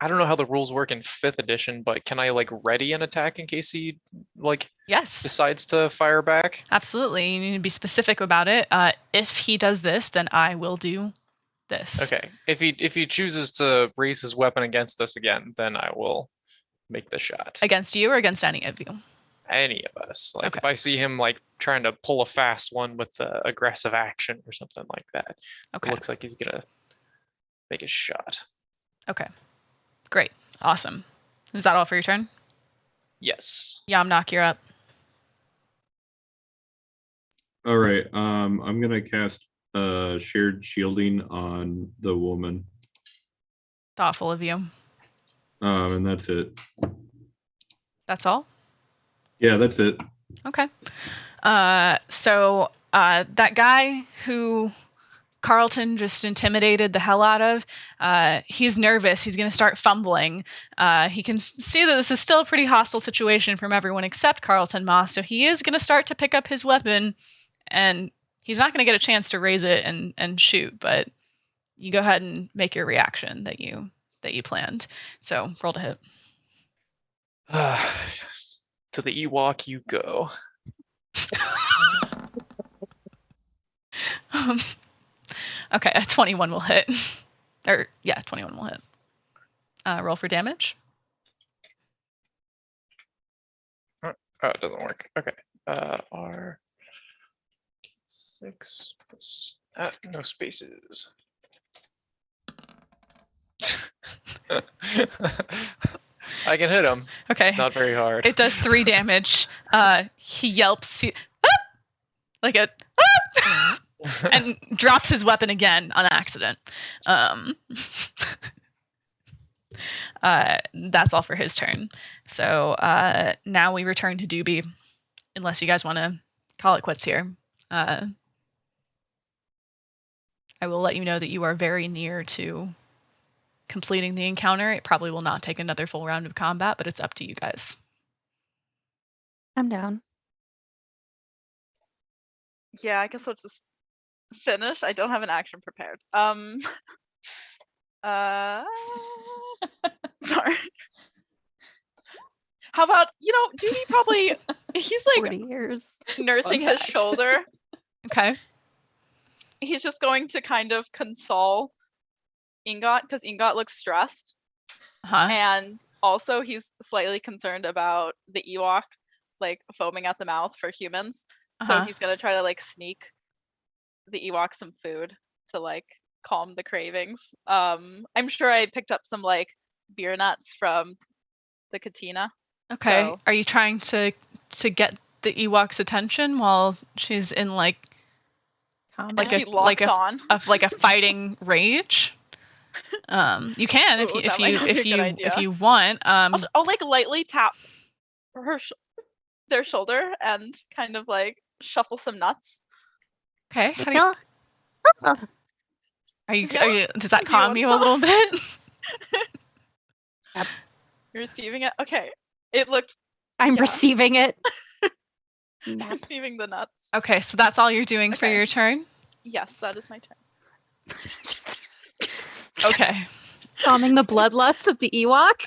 I don't know how the rules work in 5th edition, but can I like ready an attack in case he like Yes. decides to fire back? Absolutely. You need to be specific about it. If he does this, then I will do this. Okay. If he chooses to raise his weapon against us again, then I will make the shot. Against you or against any of you? Any of us. Like Okay. if I see him like trying to pull a fast one with aggressive action or something like that, Okay. it looks like he's gonna make a shot. Okay. Great. Awesome. Is that all for your turn? Yes. Yamnock, you're up. All right. I'm gonna cast shared shielding on the woman. Thoughtful of you. And that's it. That's all? Yeah, that's it. Okay. So that guy who Carlton just intimidated the hell out of, he's nervous. He's going to start fumbling. He can see that this is still a pretty hostile situation from everyone except Carlton Moss, so he is going to start to pick up his weapon, and he's not going to get a chance to raise it and shoot, but you go ahead and make your reaction that you planned. So roll to hit. To the Ewok you go. Okay, a 21 will hit. Or, yeah, 21 will hit. Roll for damage. Oh, it doesn't work. Okay. R6 plus no spaces. I can hit him. Okay. It's not very hard. It does 3 damage. He yelps like a and drops his weapon again on accident. That's all for his turn. So now we return to Doobie, unless you guys want to call it quits here. I will let you know that you are very near to completing the encounter. It probably will not take another full round of combat, but it's up to you guys. I'm down. Yeah, I guess I'll just finish. I don't have an action prepared. Sorry. How about, Doobie probably, he's like 40 years. nursing Fun his fact. shoulder. Okay. He's just going to kind of console Ingot because Ingot looks stressed. Huh? And also he's slightly concerned about the Ewok like foaming at the mouth for humans. So Uh-huh. he's gonna try to like sneak the Ewok some food to like calm the cravings. I'm sure I picked up some like beer nuts from the cantina. Okay. So- Are you trying to get the Ewok's attention while she's in like Combat? She locked on. a fighting rage? You can if Ooh, you that might not be a good if idea. you want. I'll like lightly tap their shoulder and kind of like shuffle some nuts. Okay. How do you, Yeah. are you does that Do you calm want you a some? little bit? You're receiving it? Okay. It looked I'm Yeah. receiving it. Nap. receiving the nuts. Okay, so that's all you're doing for Okay. your turn? Yes, that is my turn. Just Okay. calming the bloodlust of the Ewok.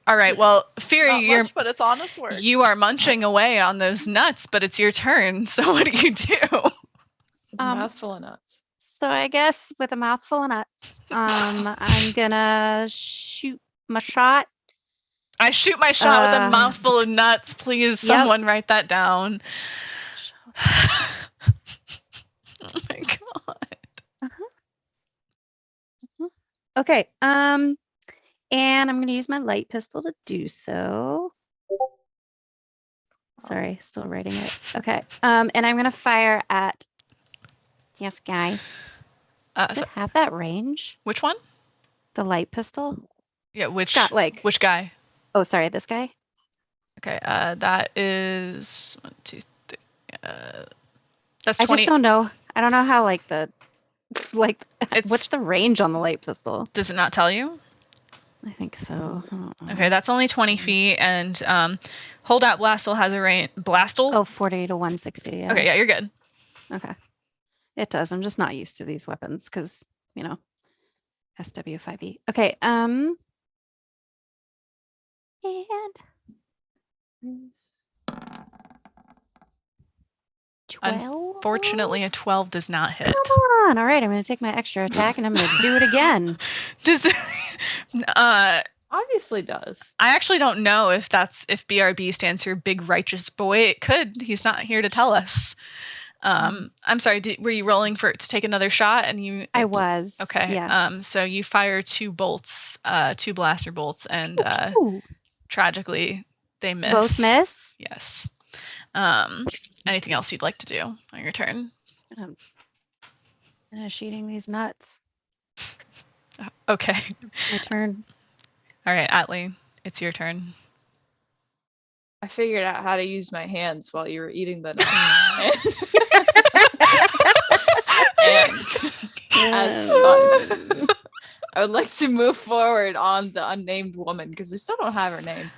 All right. Well, Fury, Not much, but it's honest work. you are munching away on those nuts, but it's your turn. So what do you do? With a mouthful of nuts. So I guess with a mouthful of nuts, I'm gonna shoot my shot. I shoot my shot with a Uh, mouthful of nuts. Please, someone write that down. Oh my god. Okay. And I'm gonna use my light pistol to do so. Sorry, still writing it. Okay. And I'm gonna fire at this guy. Does So it have that range? which one? The light pistol? Yeah, which got, like- which guy? Oh, sorry, this guy. Okay, that is 1, 2, 3. That's I 20. just don't know. I don't know how like the like It's- what's the range on the light pistol? Does it not tell you? I think so. I don't know. Okay, that's only 20 feet, and Holdout Blastel has a range. Blastel? Oh, 40 to 160. Yeah. Okay, yeah, you're good. Okay. It does. I'm just not used to these weapons because, SW5E. Okay. And Mm. 12. Fortunately, a 12 does not hit. Come on. All right. I'm going to take my extra attack and I'm going to do it again. Does Obviously does. I actually don't know if BRB stands for Big Righteous Boy. It could. He's not here to tell us. I'm sorry. Were you rolling to take another shot? And you? I was. Okay. Yes. So you fire 2 bolts, 2 blaster bolts, and Ooh. tragically they miss. Both miss. Yes. Anything else you'd like to do on your turn? Finish eating these nuts. Okay. My turn. All right, Atlee, it's your turn. I figured out how to use my hands while you were eating the nuts. And as such, I would like to move forward on the unnamed woman because we still don't have her name.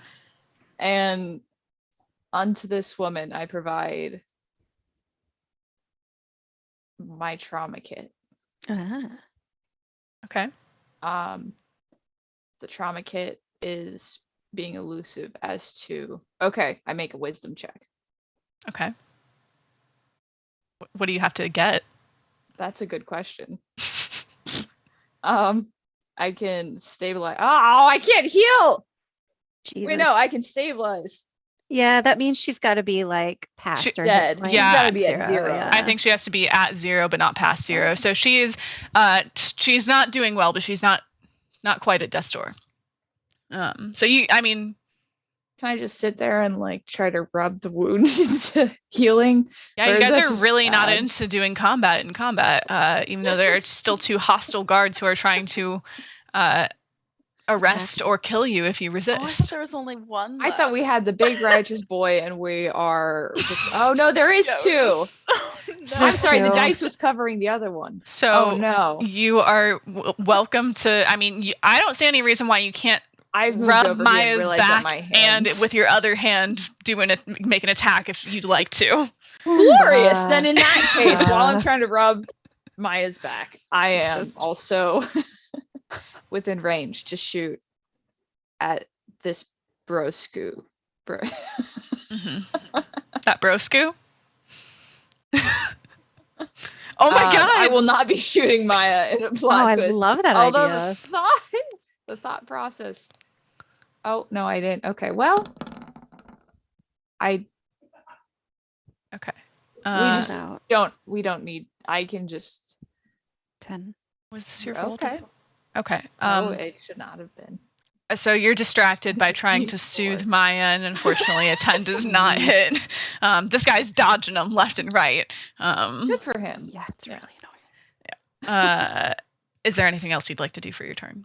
And onto this woman, I provide my trauma kit. Okay. The trauma kit is being elusive as to, okay, I make a wisdom check. Okay. What do you have to get? That's a good question. I can stabilize. Oh, I can't heal. Jesus. Wait, no, I can stabilize. Yeah, that means she's got to be like past or hit Dead. point. She's Yeah. got to be at 0. Yeah. I think she has to be at 0, but not past 0. So she is, she's not doing well, but she's not quite at death's door. So Can I just sit there and like try to rub the wounds into healing? yeah, Or you is guys that are just really not bad? into doing combat in combat, even though there are still 2 hostile guards who are trying to arrest or kill you if you Oh, I thought resist. there was only one. I thought we had the big righteous boy and we are just, oh no, there is 2. No. I'm sorry, the 2. dice was covering the other one. So Oh no. you are welcome to. I don't see any reason why you can't I've moved rub over here and Maya's realized that back my and hands. with your other hand make an attack if you'd like to. Glorious. Then in that case, while I'm trying to rub Maya's back, I am Jesus. also within range to shoot at this brosku. That brosku. Oh my god! I will not be shooting Maya in a Oh, plot I twist. love that Although idea. the thought process. Oh no, I didn't. Okay, well, Okay. we just out. don't. We don't need. I can just 10. Was this your folder? Okay. Okay. Oh, it should not have been. So you're distracted by trying to soothe D4. Maya, and unfortunately, a 10 does not hit. This guy's dodging them left and right. Good for him. Yeah, it's Yeah. really annoying. Is there anything else you'd like to do for your turn?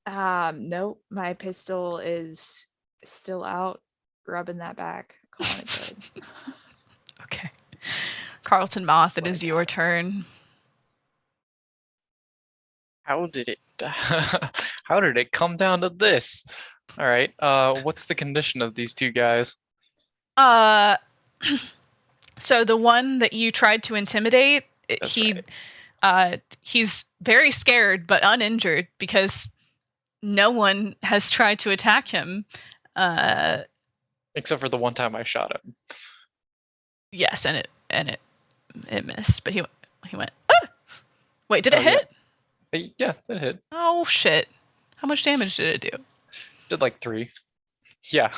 Nope. My pistol is still out, rubbing that back, calling it good. Okay. Carlton Moth, it That's what is I your got. turn. How did it how did it come down to this? All right. What's the condition of these two guys? So the one that you tried to intimidate, That's he's very scared but uninjured because no one has tried to attack him. Except for the one time I shot him. Yes, and it missed, but he went. Ah! Wait, did it Oh, yeah. hit? Yeah, that hit. Oh shit! How much damage did it do? Did like 3. Yeah.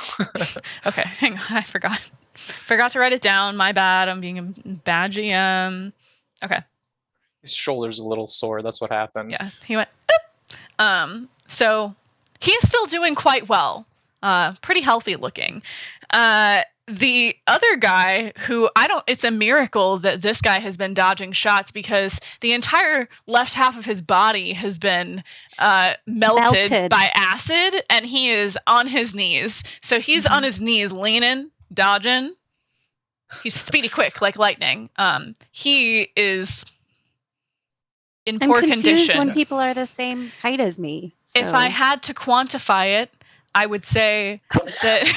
Okay, hang on, I forgot. Forgot to write it down. My bad. I'm being a bad GM. Okay. His shoulder's a little sore. That's what happened. Yeah, he went. So he's still doing quite well. Pretty healthy looking. The other guy who it's a miracle that this guy has been dodging shots because the entire left half of his body has been melted by acid, and he is on his knees. So he's on his knees, leaning, dodging. He's speedy quick like lightning. He is in I'm poor confused condition. when people are the same height as me. If I so had to quantify it, I would say that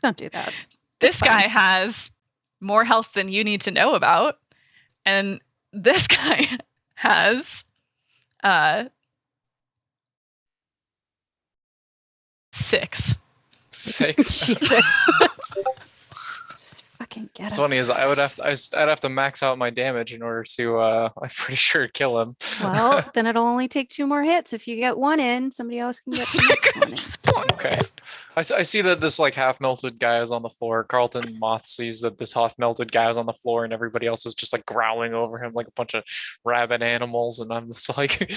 don't do that. this fine. guy has more health than you need to know about, and this guy has 6. 6. Jesus. Just fucking get What's it. funny is I'd have to max out my damage in order to I'm pretty sure kill him. Well, then it'll only take 2 more hits. If you get one in, somebody else can get the next one in. Just point. Okay. I see that this like half melted guy is on the floor. Carlton Moth sees that this half melted guy is on the floor, and everybody else is just like growling over him like a bunch of rabid animals. And I'm just like,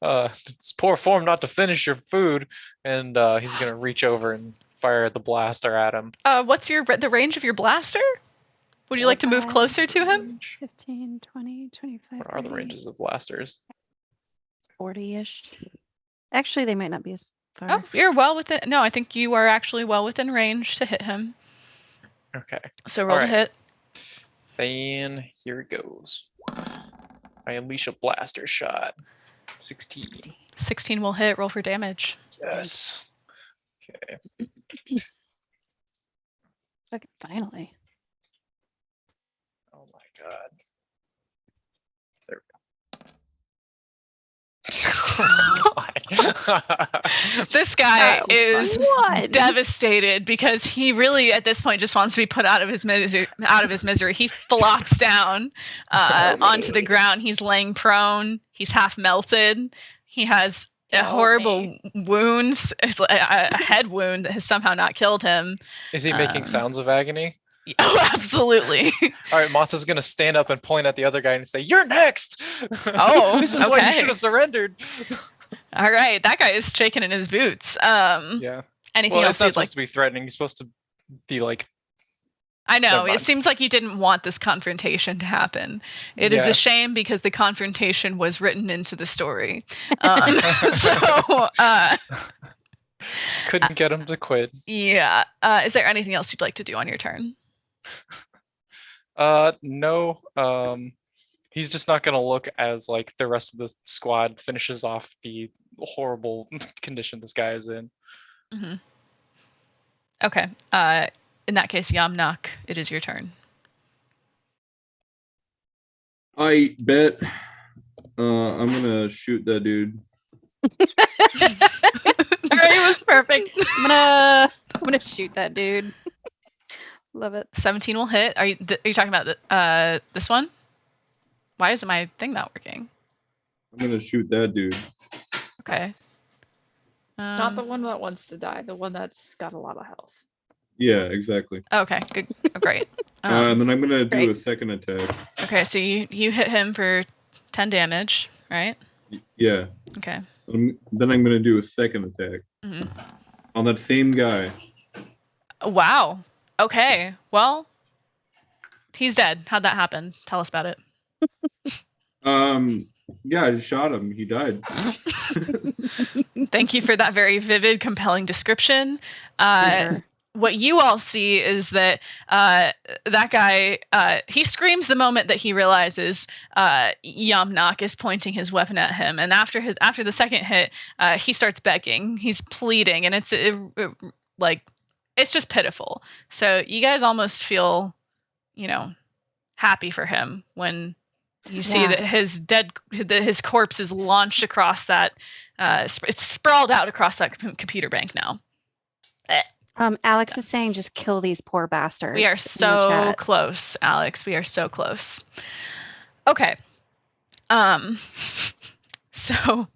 it's poor form not to finish your food. And he's gonna reach over and fire the blaster at him. What's the range of your blaster? Would you like to move 5, closer to him? 15, 20, 25, What are the 30, ranges of blasters? 40-ish. Actually, they might not be as far. Oh, you're well within. No, I think you are actually well within range to hit him. Okay. So roll to Alright. hit. Then here it goes. I unleash a blaster shot. 16. 60. 16 will hit. Roll for damage. Yes. Okay. Fucking finally. Oh my god. There we go. This guy That was is fun. devastated because he really, at this point, just wants to be put out of his misery. He flocks down onto the ground. He's laying prone. He's half melted. He has a horrible wound, a head wound that has somehow not killed him. Is he making sounds of agony? Oh, absolutely. All right, Martha's gonna stand up and point at the other guy and say, "You're next." Oh, this is why you okay. should have surrendered. All right, that guy is shaking in his boots. Yeah. Anything Well, else it's not you'd supposed like? to be threatening. He's supposed to be like. I know. Never It mind. seems like you didn't want this confrontation to happen. It is Yeah. a shame because the confrontation was written into the story. So, Couldn't get him to quit. yeah. Is there anything else you'd like to do on your turn? No. He's just not gonna look as like the rest of the squad finishes off the horrible condition this guy is in. Mm-hmm. Okay. In that case, Yamnock, it is your turn. I bet I'm gonna shoot that dude. Sorry, it was perfect. I'm gonna shoot that dude. Love it. 17 will hit. Are you talking about this one? Why isn't my thing not working? I'm gonna shoot that dude. Okay. Not the one that wants to die, the one that's got a lot of health. Yeah, exactly. Okay, good, great. And then I'm gonna do great. a second attack. Okay, so you hit him for 10 damage, right? Yeah. Okay. Then I'm gonna do a second attack hmm on that same guy. Wow. Okay. Well, he's dead. How'd that happen? Tell us about it. Yeah, I just shot him. He died. Thank you for that very vivid, compelling description. Sure. What you all see is that that guy, he screams the moment that he realizes Yamnock is pointing his weapon at him, and after the second hit, he starts begging. He's pleading, and it's just pitiful. So you guys almost feel, happy for him when you see that his corpse is launched across that. It's sprawled out across that computer bank now. Alex is saying just kill these poor bastards. We are in the so chat. close, Alex. We are so close. Okay. So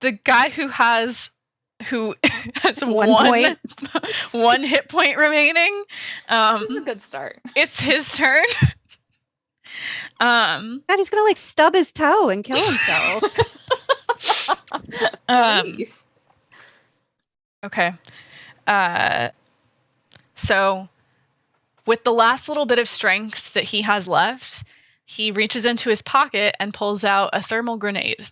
the guy who has One point. one hit point remaining. This is a good start. It's his turn. God, he's gonna like stub his toe and kill himself. Please. Okay. So with the last little bit of strength that he has left, he reaches into his pocket and pulls out a thermal grenade.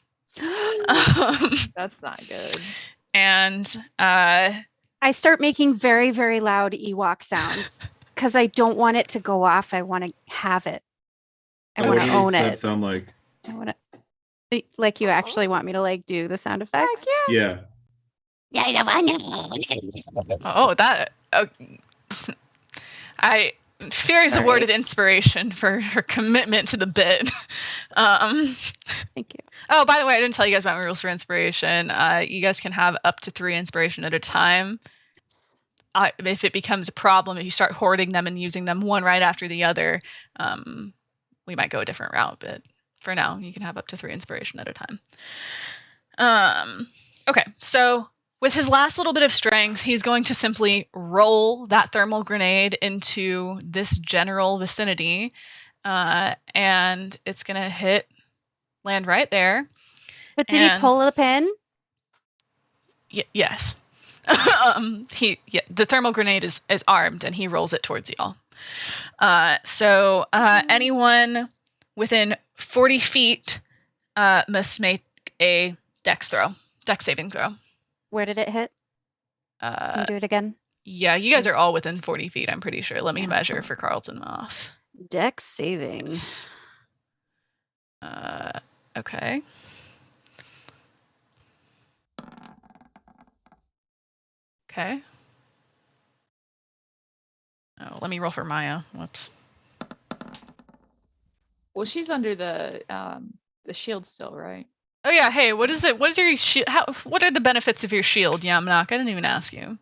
That's not good. And I start making very, very loud Ewok sounds because I don't want it to go off. I want to have it. I want to own What does it. that sound like? I want to, like, you actually want me to like do the sound effects? Yeah. oh, that Fury's Sorry. awarded inspiration for her commitment to the bit. Thank you. Oh, by the way, I didn't tell you guys about my rules for inspiration. You guys can have up to 3 inspiration at a time. If it becomes a problem, if you start hoarding them and using them one right after the other, we might go a different route. But for now, you can have up to 3 inspiration at a time. Okay, so with his last little bit of strength, he's going to simply roll that thermal grenade into this general vicinity, and it's going to land right there. But did he pull the pin? Yes. The thermal grenade is armed, and he rolls it towards y'all. So anyone within 40 feet must make a dex saving throw. Where did it hit? Can you do it again? Yeah, you guys are all within 40 feet, I'm pretty sure. Let me measure for Carlton Moth. Dex savings. Okay. Okay. Oh, let me roll for Maya. Whoops. Well, she's under the shield still, right? Oh yeah. Hey, what is your shield? What are the benefits of your shield, Yamnock? I didn't even ask you.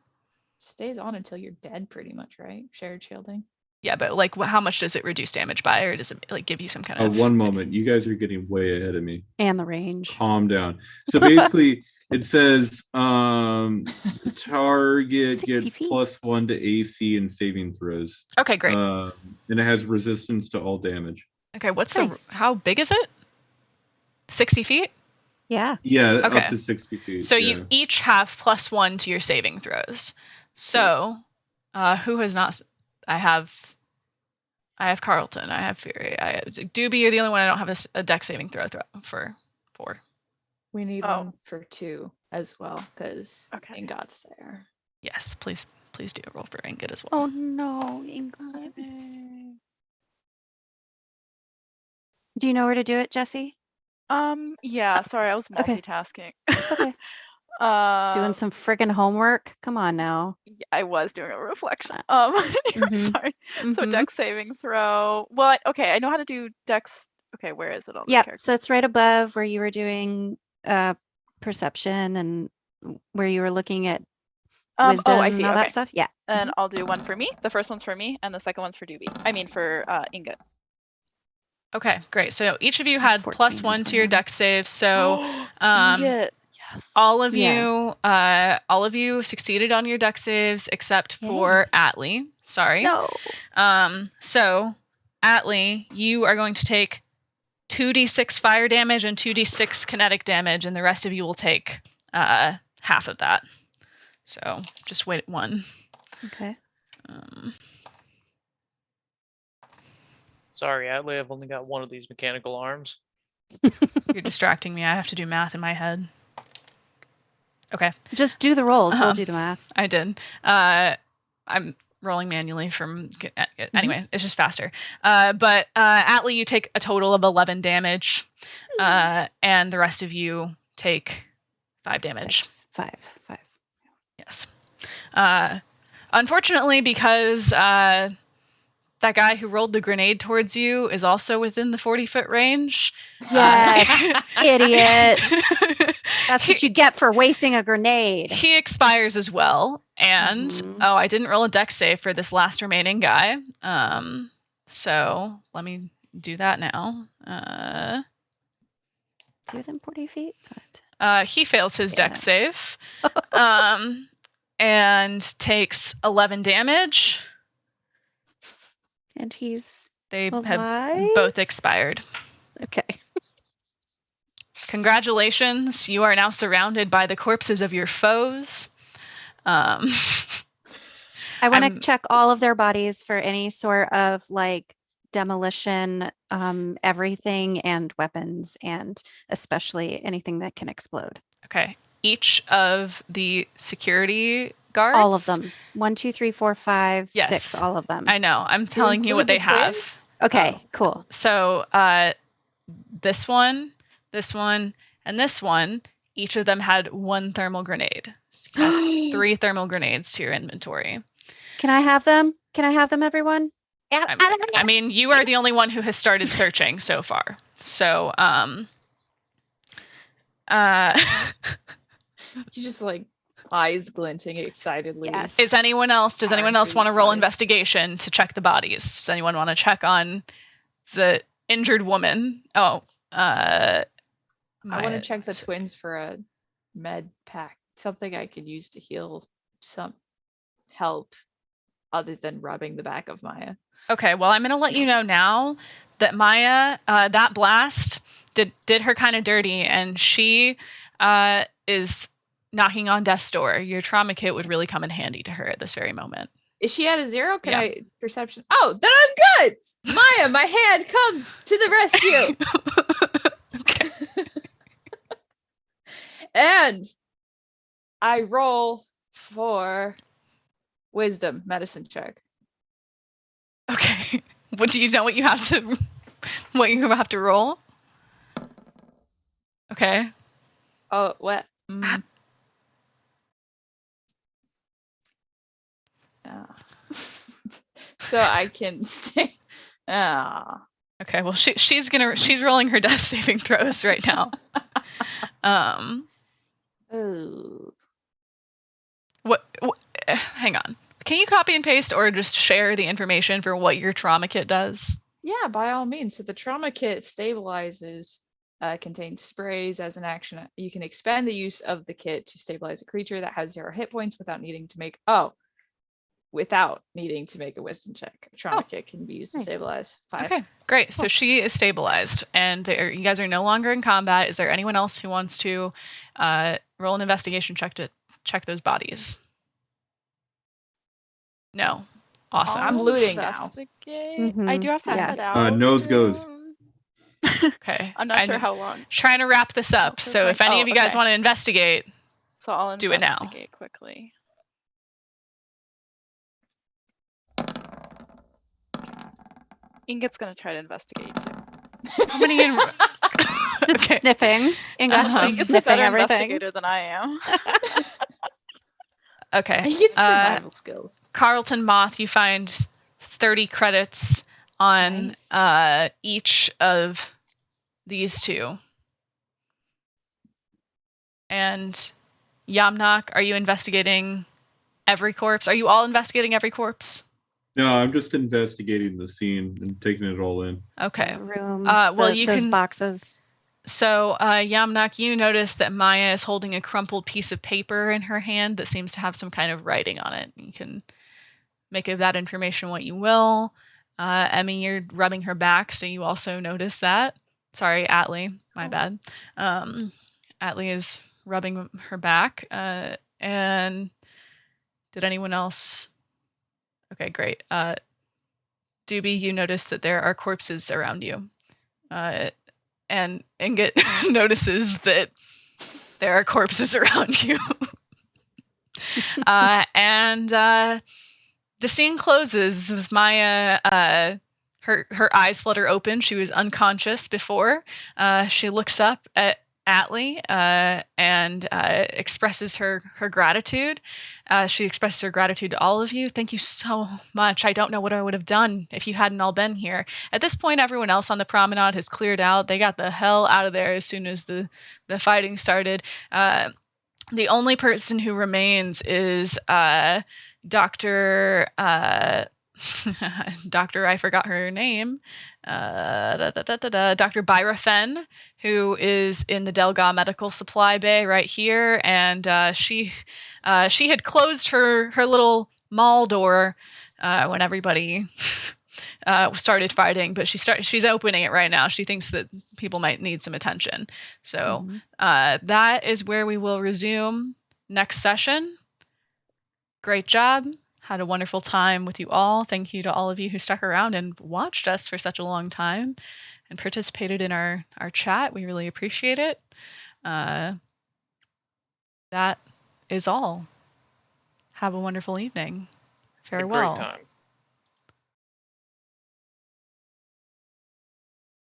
Stays on until you're dead, pretty much, right? Shared shielding. Yeah, but like, how much does it reduce damage by, or does it like give you some kind of? One moment. You guys are getting way ahead of me. And the range. Calm down. So basically, it says target gets +1 to AC and saving throws. Okay, great. And it has resistance to all damage. Okay, Nice. how big is it? 60 feet? Yeah. Yeah, Okay. up to 60 feet. So yeah. you each have +1 to your saving throws. So, who has not? I have Carlton. I have Fury. I have Doobie. You're the only one I don't have a dex saving throw for. We need one for 2 as well, because Okay. Ingot's there. Yes, please do a roll for Ingot as well. Oh no, Ingot. Do you know where to do it, Jesse? Yeah, sorry, I was Okay. multitasking. Okay. Doing some friggin' homework? Come on now. Yeah, I was doing a reflection. Anyway, sorry. So Mhm. dex saving throw. What? Okay, I know how to do dex. Okay, where is it on the Yep. character? So it's right above where you were doing perception and where you were looking at wisdom I see. and all Okay. that stuff. Yeah. And I'll do one for me. The first one's for me, and the second one's for Doobie. I mean for Ingot. Okay, great. So each of you had 14 +1 to your for dex save. So Ingot. Yes. all of Yeah. you succeeded on your deck saves except for Atlee. Sorry. No. So Atlee, you are going to take 2d6 fire damage and 2d6 kinetic damage, and the rest of you will take half of that. So just wait 1. Okay. Sorry, Adley, I've only got one of these mechanical arms. You're distracting me. I have to do math in my head. Okay. Just do the rolls. We'll do the math. I did. I'm rolling manually from... Anyway, it's just faster. But Atlee, you take a total of 11 damage, and the rest of you take 5 damage. 6, 5. Yes. Unfortunately, because that guy who rolled the grenade towards you is also within the 40-foot range. Yes, idiot. That's what you get for wasting a grenade. He expires as well. And, I didn't roll a dex save for this last remaining guy. So let me do that now. Is he within 40 feet? He fails his dex save. And takes 11 damage. And They alive? have both expired. Okay. Congratulations, you are now surrounded by the corpses of your foes. I want to check all of their bodies for any sort of like demolition, everything, and weapons, and especially anything that can explode. Okay. Each of the security guards. All of them. 1, 2, 3, 4, 5, Yes. 6. All of them. I know. I'm telling you what they have. Okay, cool. So this one, and this one, each of them had 1 thermal grenade. So you can add 3 thermal grenades to your inventory. Can I have them? Everyone? I mean, you are the only one who has started searching so far. So, You just like eyes glinting excitedly. Yes. does anyone else want to roll investigation to check the bodies? Does anyone want to check on the injured woman? I want to check the twins for a med pack, something I could use to heal some help other than rubbing the back of Maya. Okay, well, I'm going to let you know now that Maya, that blast did her kind of dirty, and she is knocking on death's door. Your trauma kit would really come in handy to her at this very moment. Is she at a 0? Can I perception? Oh, then I'm good. Maya, my hand comes to the rescue. Okay. And I roll for wisdom medicine check. Okay. What do you know what you have to roll? Okay. Oh, what? So I can stay. Okay, well she's rolling her death saving throws right now. Oh. What hang on. Can you copy and paste or just share the information for what your trauma kit does? Yeah, by all means. So the trauma kit stabilizes, contains sprays as an action. You can expend the use of the kit to stabilize a creature that has 0 hit points without needing to make a wisdom check. A trauma kit can be used to stabilize 5. Okay, great. So she is stabilized, and you guys are no longer in combat. Is there anyone else who wants to roll an investigation check to check those bodies? No. Awesome. I'm looting now. I do have to head out. Nose goes. Okay. I'm not sure how long. Trying to wrap this up. So if any of you guys want to investigate, so I'll do it now. investigate quickly. Ingot's gonna try to investigate too. How many in Okay. Sniffing. Ingot's Ingot's a sniffing better everything. investigator than I am. Okay. He gets survival skills. Carlton Moth, you find 30 credits on each of these 2. And Yamnock, are you investigating every corpse? Are you all investigating every corpse? No, I'm just investigating the scene and taking it all in. Okay. Room. Well, those boxes. So, Yamnock, you notice that Maya is holding a crumpled piece of paper in her hand that seems to have some kind of writing on it. You can make of that information what you will. Emmy, you're rubbing her back, so you also notice that. Sorry, Atlee, my bad. Atlee is rubbing her back. And did anyone else? Okay, great. Doobie, you notice that there are corpses around you. And Ingot notices that there are corpses around you. And the scene closes with Maya. Her eyes flutter open. She was unconscious before. She looks up at Atlee and expresses her gratitude. She expresses her gratitude to all of you. Thank you so much. I don't know what I would have done if you hadn't all been here. At this point, everyone else on the promenade has cleared out. They got the hell out of there as soon as the fighting started. The only person who remains is Dr. Doctor, I forgot her name. Dr. Byra Fenn, who is in the Delga Medical Supply Bay right here, and she had closed her little mall door when everybody started fighting, but she's opening it right now. She thinks that people might need some attention. So that is where we will resume next session. Great job. Had a wonderful time with you all. Thank you to all of you who stuck around and watched us for such a long time and participated in our chat. We really appreciate it. That is all. Have a wonderful evening. Had a Farewell. great time.